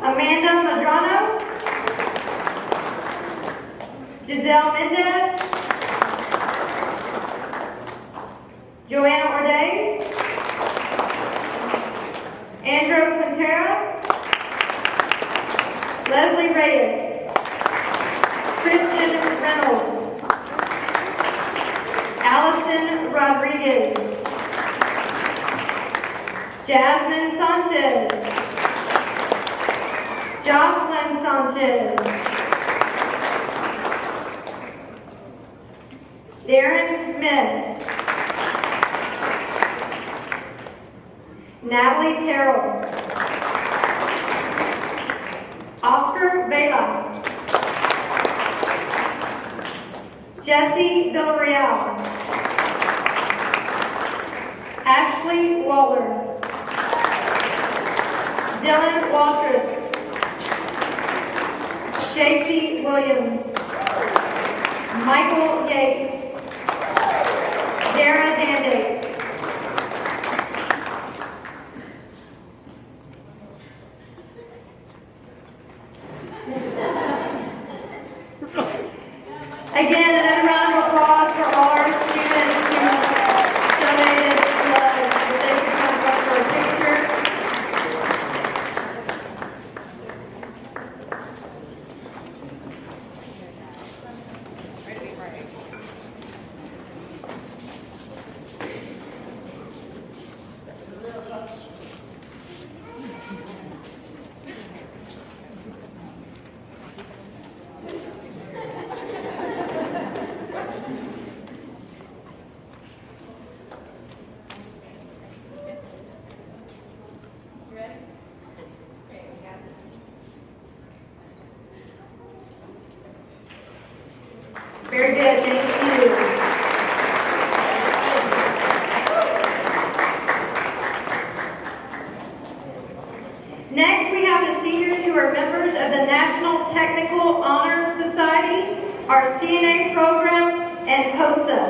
Amanda Madrano. Giselle Mendez. Joanna Ordez. Andrew Quintero. Leslie Reyes. Jasmine Sanchez. Jocelyn Sanchez. Darren Smith. Natalie Terrell. Oscar Vela. Jesse Villarreal. Ashley Waller. Dylan Waltrus. JT Williams. Michael Yates. Dara Danday. Again, another round of applause for all our students who donated blood. If they could come up for a picture. Very good, thank you. Next, we have the seniors who are members of the National Technical Honor Society, our CNA program, and HOSA.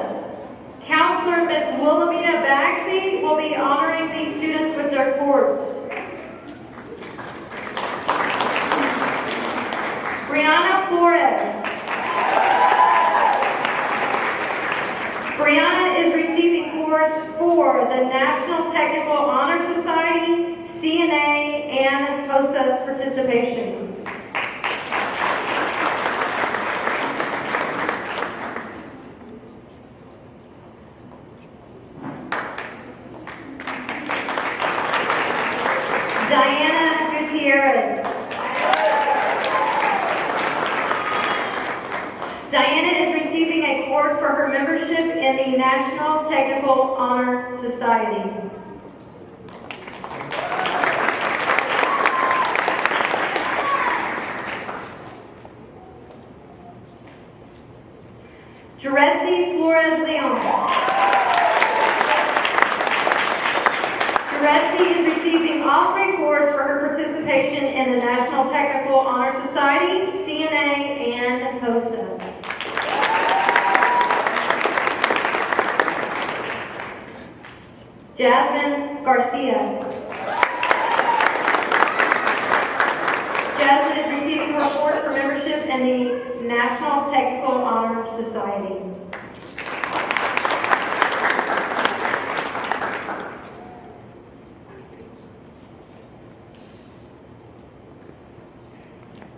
Counselor Ms. Wilhelmina Bagsby will be honoring these students with their cords. Brianna Flores. Brianna is receiving cords for the National Technical Honor Society, CNA, and HOSA participation. Diana Gutierrez. Diana is receiving a cord for her membership in the National Technical Honor Society. Jeretzi Flores Leon. Jeretzi is receiving all 3 cords for her participation in the National Technical Honor Society, CNA, and HOSA. Jasmine Garcia. Jasmine is receiving her award for membership in the National Technical Honor Society.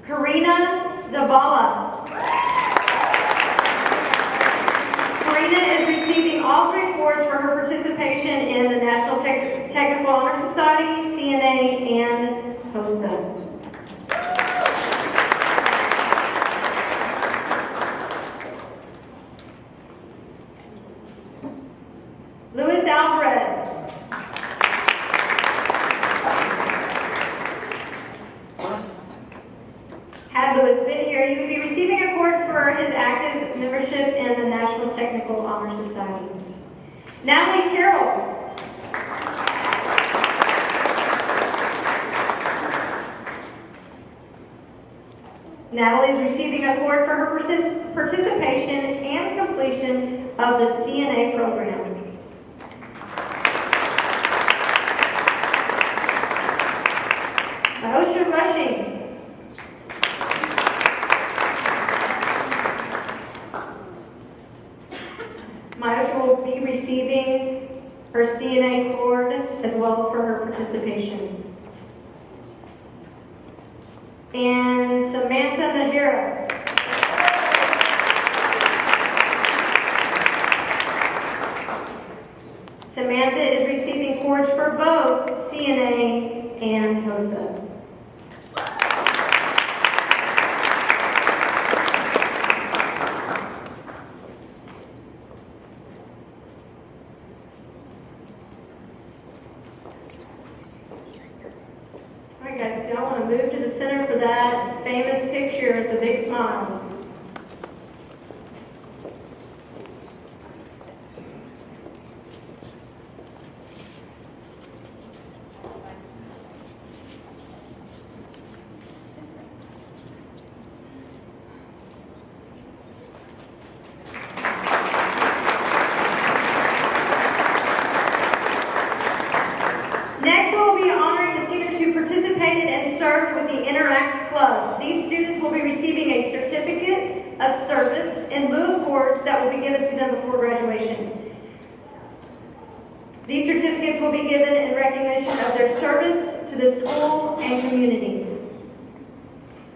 Karina Zabala. Karina is receiving all 3 awards for her participation in the National Technical Honor Society, CNA, and HOSA. Luis Alvarez. Had Louis been here, he would be receiving a award for his active membership in the National Technical Honor Society. Natalie Terrell. Natalie is receiving an award for her participation and completion of the CNA program. Osha Rushing. Myosha will be receiving her CNA cord as well for her participation. And Samantha Najera. Samantha is receiving cords for both CNA Mosa. All right, guys, y'all want to move to the center for that famous picture with the big smile. Next, we'll be honoring the seniors who participated and served with the Interact Club. These students will be receiving a certificate of service in lieu of awards that will be given to them before graduation. These certificates will be given in recognition of their service to the school and community.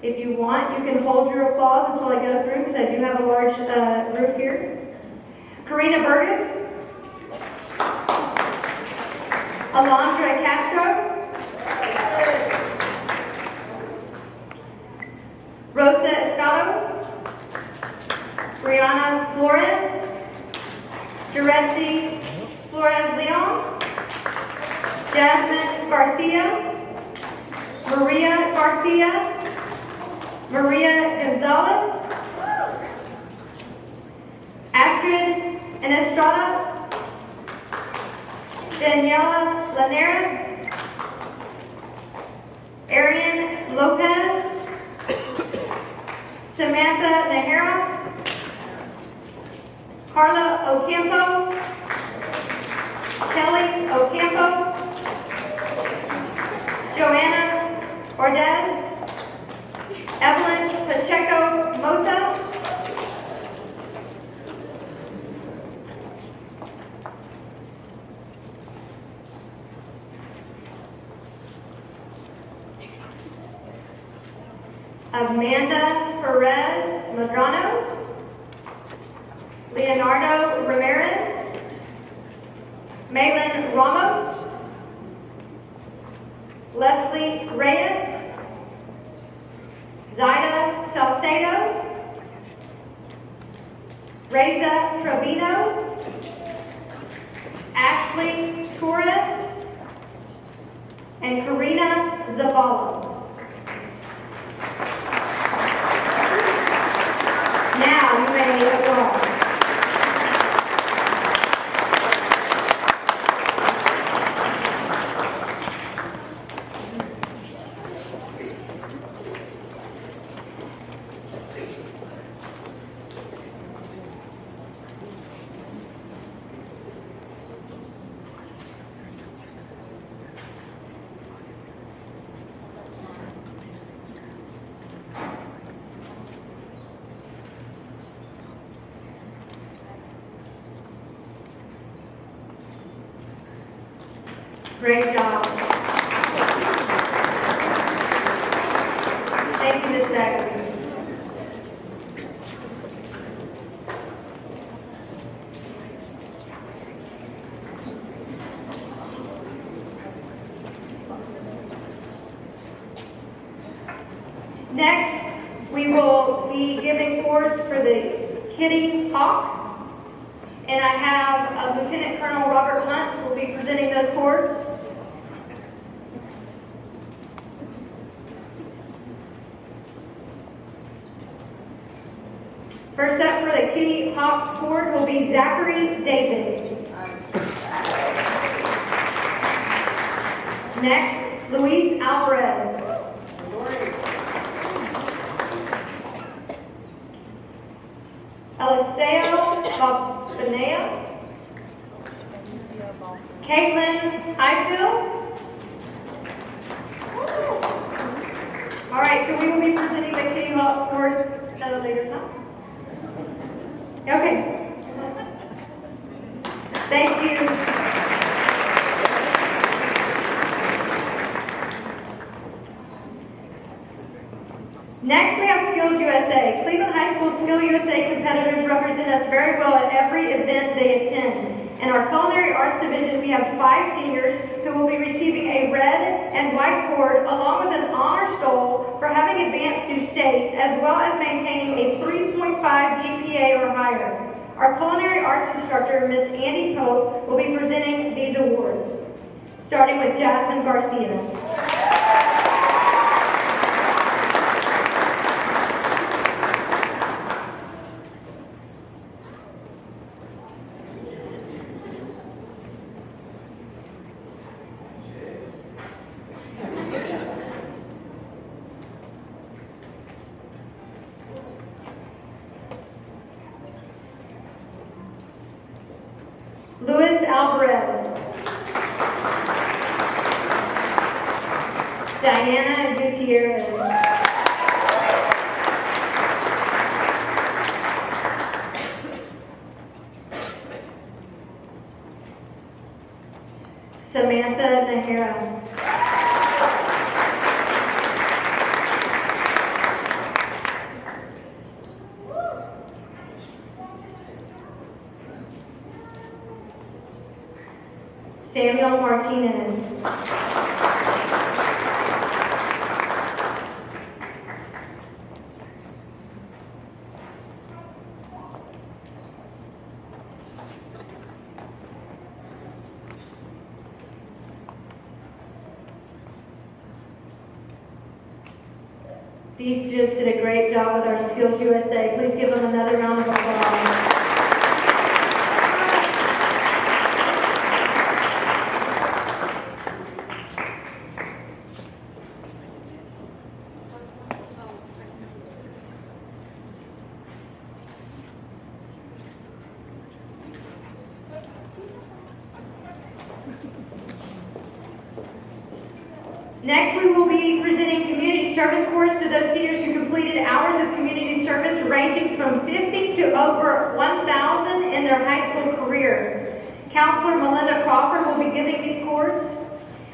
If you want, you can hold your applause until I go through, because I do have a large group here. Karina Burgess, Alondra Castro, Rosa Escato, Brianna Flores, Jaretsi Flores Leon, Jasmine Garcia, Maria Garcia, Maria Gonzalez, Astrid Enestrada, Daniela Linares, Arian Lopez, Samantha Nahara, Carla Ocampo, Kelly Ocampo, Joanna Ordez, Evelyn Pacheco Mosa, Amanda Perez Madrano, Leonardo Ramirez, Malin Ramos, Leslie Reyes, Zaida Salcedo, Reza Trevino, Ashley Torres, and Karina Zavala. Now you may applaud. Great job. Thank you, Ms. Daggett. Next, we will be giving awards for the Kitty Hawk. And I have Lieutenant Colonel Robert Hunt who will be presenting those awards. First up for the Kitty Hawk Award will be Zachary David. Next, Luis Alvarez. Eliseo Balbanea. Caitlin Highfield. All right, so we will be presenting the Kitty Hawk Awards at a later time. Okay. Thank you. Next, we have Skills USA. Cleveland High school Skill USA competitors represent us very well at every event they attend. In our Culinary Arts Division, we have 5 seniors who will be receiving a red and white cord along with an honor stole for having advanced to states, as well as maintaining a 3.5 GPA or higher. Our Culinary Arts instructor, Ms. Andy Pope, will be presenting these awards, starting with Jasmine Garcia. Luis Alvarez. Diana Gutierrez. Samantha Nahara. Samuel Martinez. These students did a great job with our Skills USA. Please give them another round of applause. Next, we will be presenting community service corps to those seniors who completed hours of community service ranging from 50 to over 1,000 in their high school career. Counselor Melinda Crawford will be giving these cords.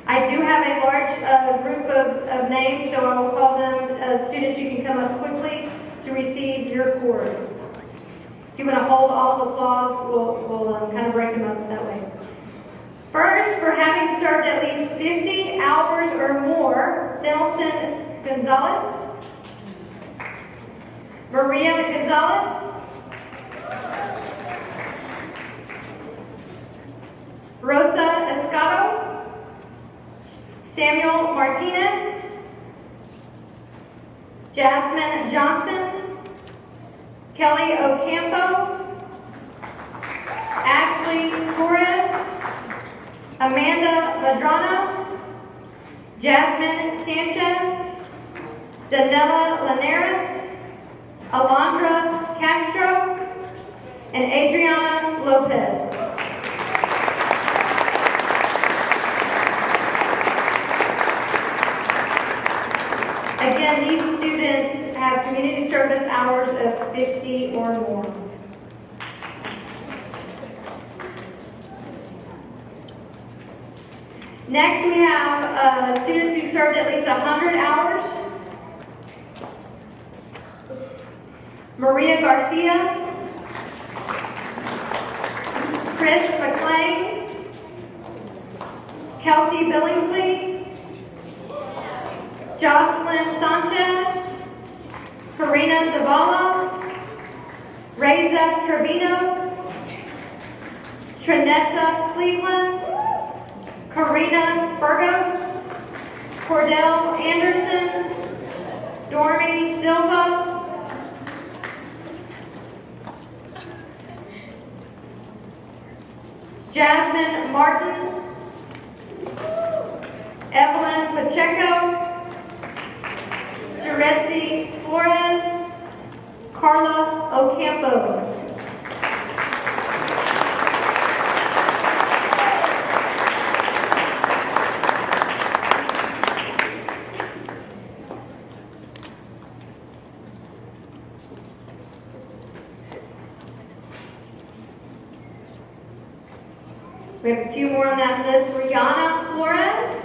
I do have a large group of names, so I will call them. Students, you can come up quickly to receive your cord. If you want to hold all the applause, we'll kind of break them up that way. First, for having served at least 50 hours or more, Nelson Gonzalez, Maria Gonzalez, Rosa Escato, Samuel Martinez, Jasmine Johnson, Kelly Ocampo, Ashley Torres, Amanda Madrano, Jasmine Sanchez, Danella Linares, Alondra Castro, and Adriana Lopez. Again, these students have community service hours of 50 or more. Next, we have students who served at least 100 hours. Maria Garcia, Chris McLean, Kelsey Billingsley, Jocelyn Sanchez, Karina Zavala, Reza Trevino, Trinessa Cleveland, Karina Burgos, Cordell Anderson, Dormy Silva, Jasmine Martin, Evelyn Pacheco, Jeretzi Flores, Carla Ocampo. We have a few more on that list. Rihanna Flores,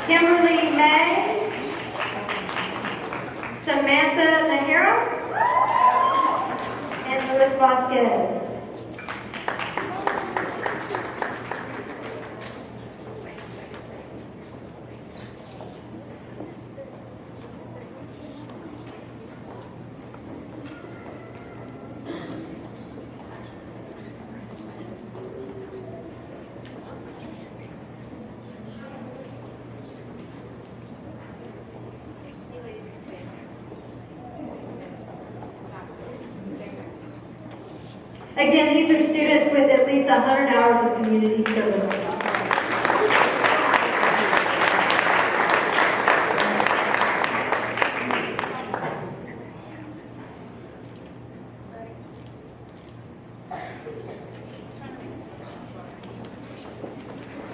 Kimberly May, Samantha Nahara, and Luis Vasquez. Again, these are students with at least 100 hours of community service.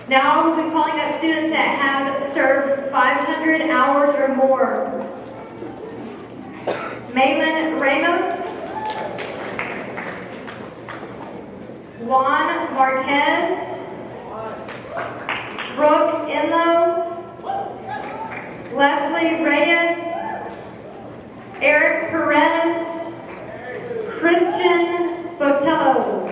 Now we'll be calling up students that have served 500 hours or more. Malin Ramos, Juan Marquez, Brooke Enlow, Leslie Reyes, Eric Perez, Christian Botello.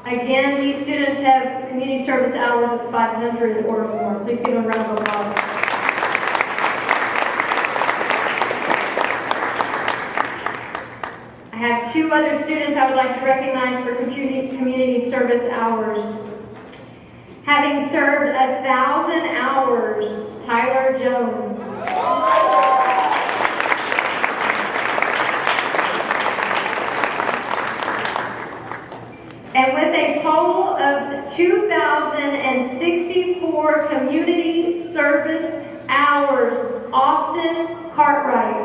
Again, these students have community service hours of 500 or more. Please give them a round of applause. I have two other students I would like to recognize for community service hours. Having served 1,000 hours, Tyler Jones. And with a total of 2,064 community service hours, Austin Cartwright.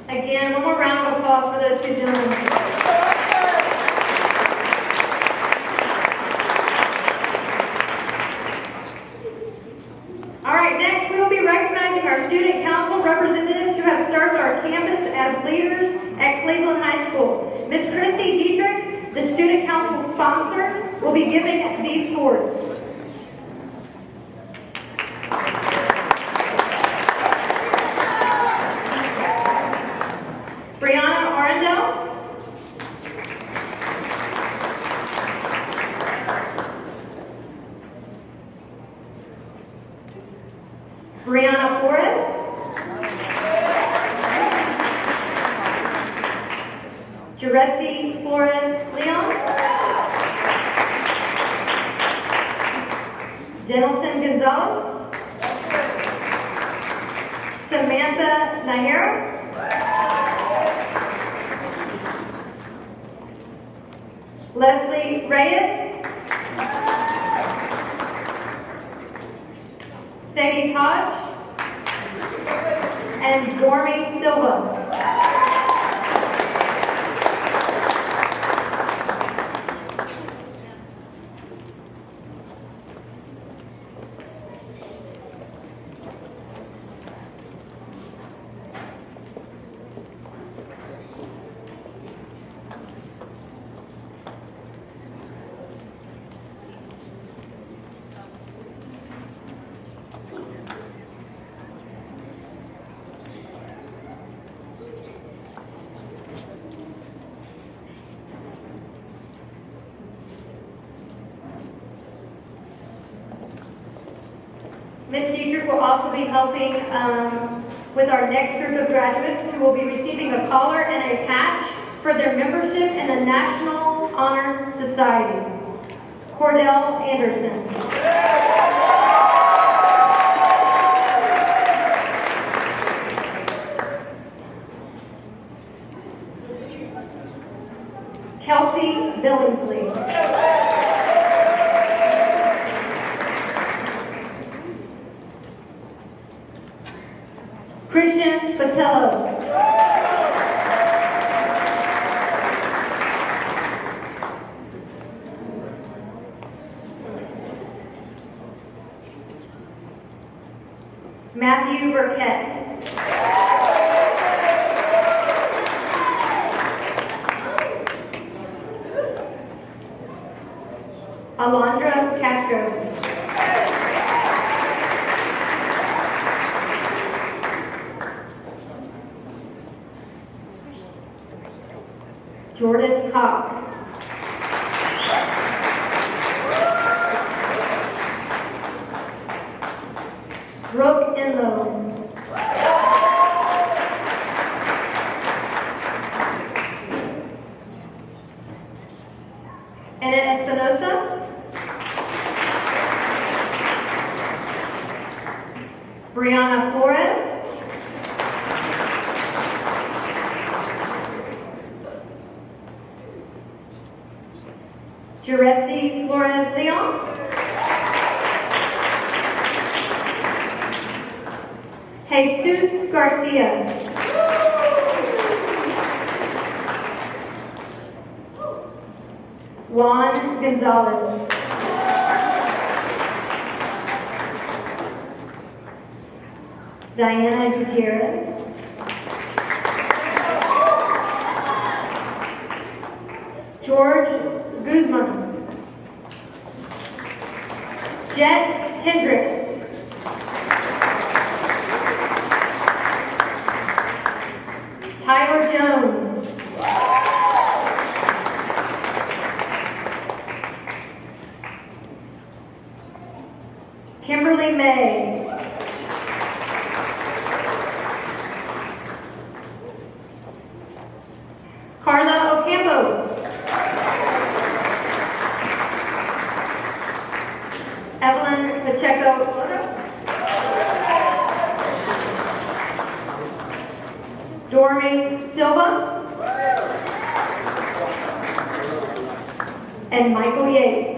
Again, one more round of applause for those two gentlemen. All right, next we will be recognizing our student council representatives who have served our campus as leaders at Cleveland High School. Ms. Christy Dietrich, the student council sponsor, will be giving these awards. Brianna Arundel, Brianna Flores, Jaretzi Flores Leon, Denelson Gonzalez, Samantha Nahara, Leslie Reyes, Sadie Hodge, and Dormy Silva. Ms. Dietrich will also be helping with our next group of graduates who will be receiving a collar and a patch for their membership in the National Honor Society. Cordell Anderson. Billingsley. Christian Patello. Matthew Burkett. Alondra Castro. Jordan Cox. Brooke Enlow. Anna Espinosa. Brianna Flores. Juretzi Flores Leon. Jesus Garcia. Juan Gonzalez. Diana Gutierrez. George Guzman. Jet Hendricks. Tyler Jones. Kimberly May. Carla Ocampo. Evelyn Pacheco. Dormy Silva. And Michael Yates.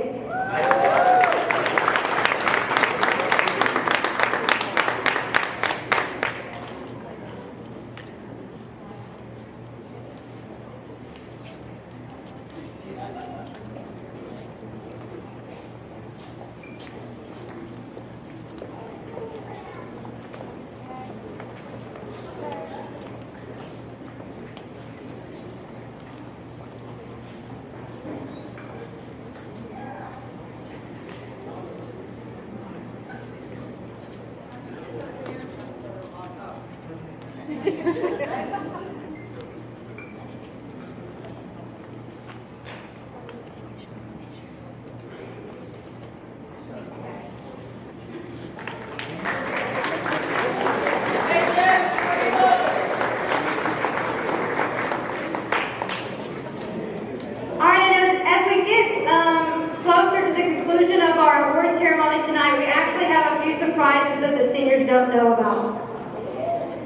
Closer to the conclusion of our award ceremony tonight, we actually have a few surprises that the seniors don't know about.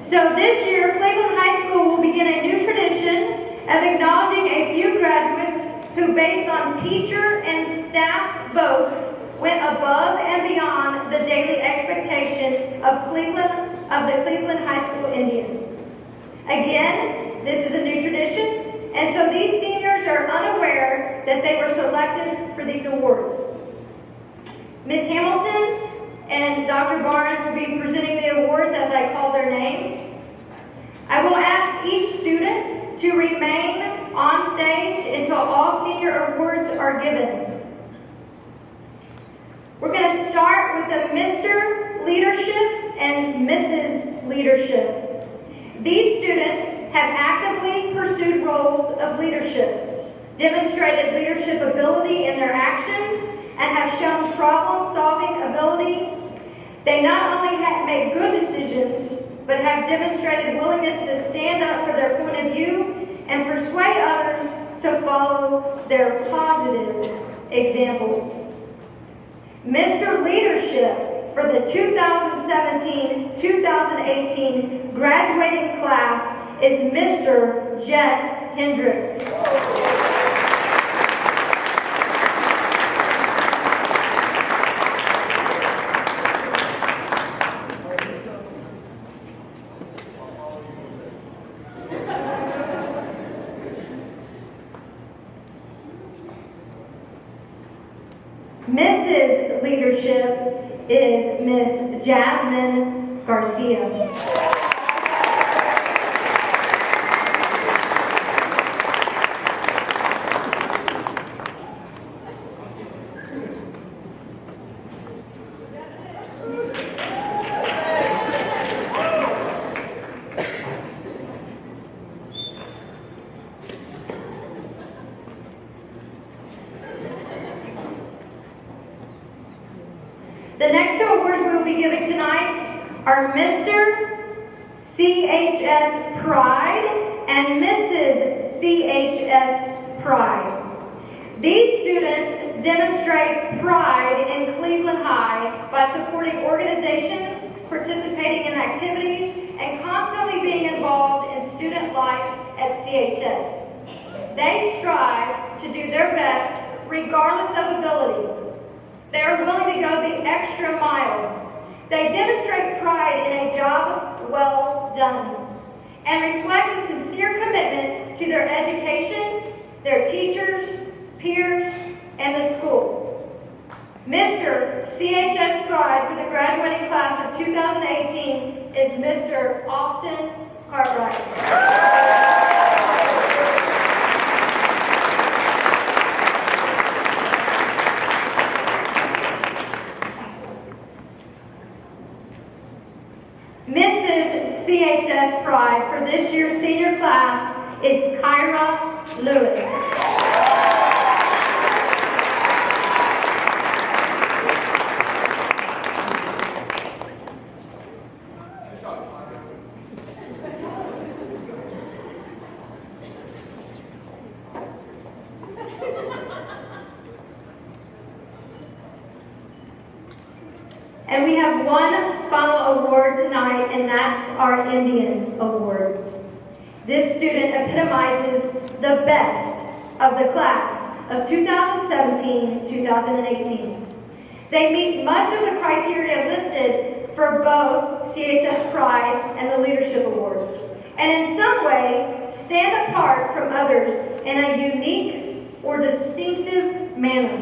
So this year, Cleveland High School will begin a new tradition of acknowledging a few graduates who, based on teacher and staff votes, went above and beyond the daily expectation of the Cleveland High School Indians. Again, this is a new tradition. And so these seniors are unaware that they were selected for these awards. Ms. Hamilton and Dr. Barnes will be presenting the awards as I call their names. I will ask each student to remain on stage until all senior awards are given. We're going to start with the Mr. Leadership and Mrs. Leadership. These students have actively pursued roles of leadership, demonstrated leadership ability in their actions, and have shown problem-solving ability. They not only have made good decisions, but have demonstrated willingness to stand up for their point of view and persuade others to follow their positive examples. Mr. Leadership for the 2017-2018 graduating class is Mr. Jet Hendricks. is Miss Jasmine Garcia. The next two awards we will be giving tonight are Mr. CHS Pride and Mrs. CHS Pride. These students demonstrate pride in Cleveland High by supporting organizations, participating in activities, and constantly being involved in student life at CHS. They strive to do their best regardless of ability. They are willing to go the extra mile. They demonstrate pride in a job well done and reflect a sincere commitment to their education, their teachers, peers, and the school. Mr. CHS Pride for the graduating class of 2018 is Mr. Austin Cartwright. Mrs. CHS Pride for this year's senior class is Kyra Lewis. And we have one final award tonight, and that's our Indian Award. This student epitomizes the best of the class of 2017-2018. They meet much of the criteria listed for both CHS Pride and the Leadership Awards, and in some way stand apart from others in a unique or distinctive manner,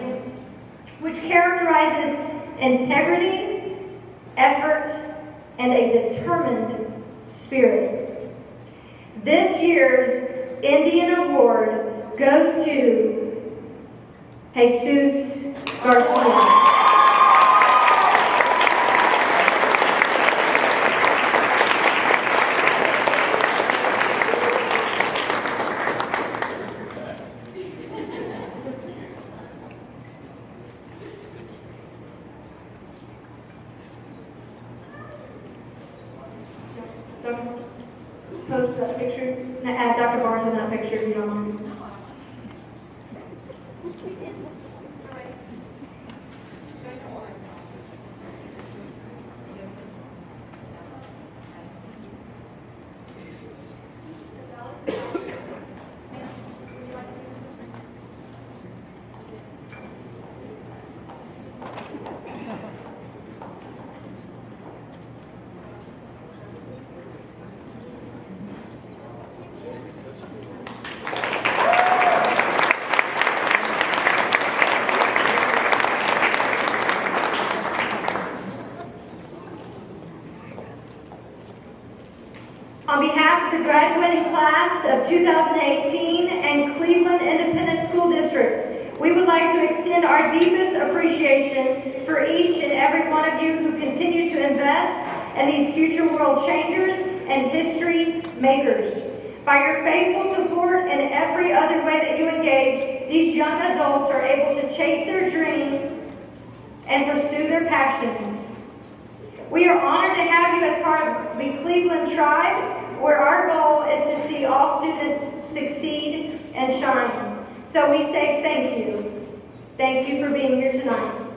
which characterizes integrity, effort, and a determined spirit. This year's Indian Award goes to Jesus Garcia. Post that picture, add Dr. Barnes in that picture if you don't mind. On behalf of the graduating class of 2018 and Cleveland Independent School District, we would like to extend our deepest appreciation for each and every one of you who continue to invest in these future world changers and history makers. By your faithful support and every other way that you engage, these young adults are able to chase their dreams and pursue their passions. We are honored to have you as part of the Cleveland Tribe, where our goal is to see all students succeed and shine. So we say thank you. Thank you for being here tonight.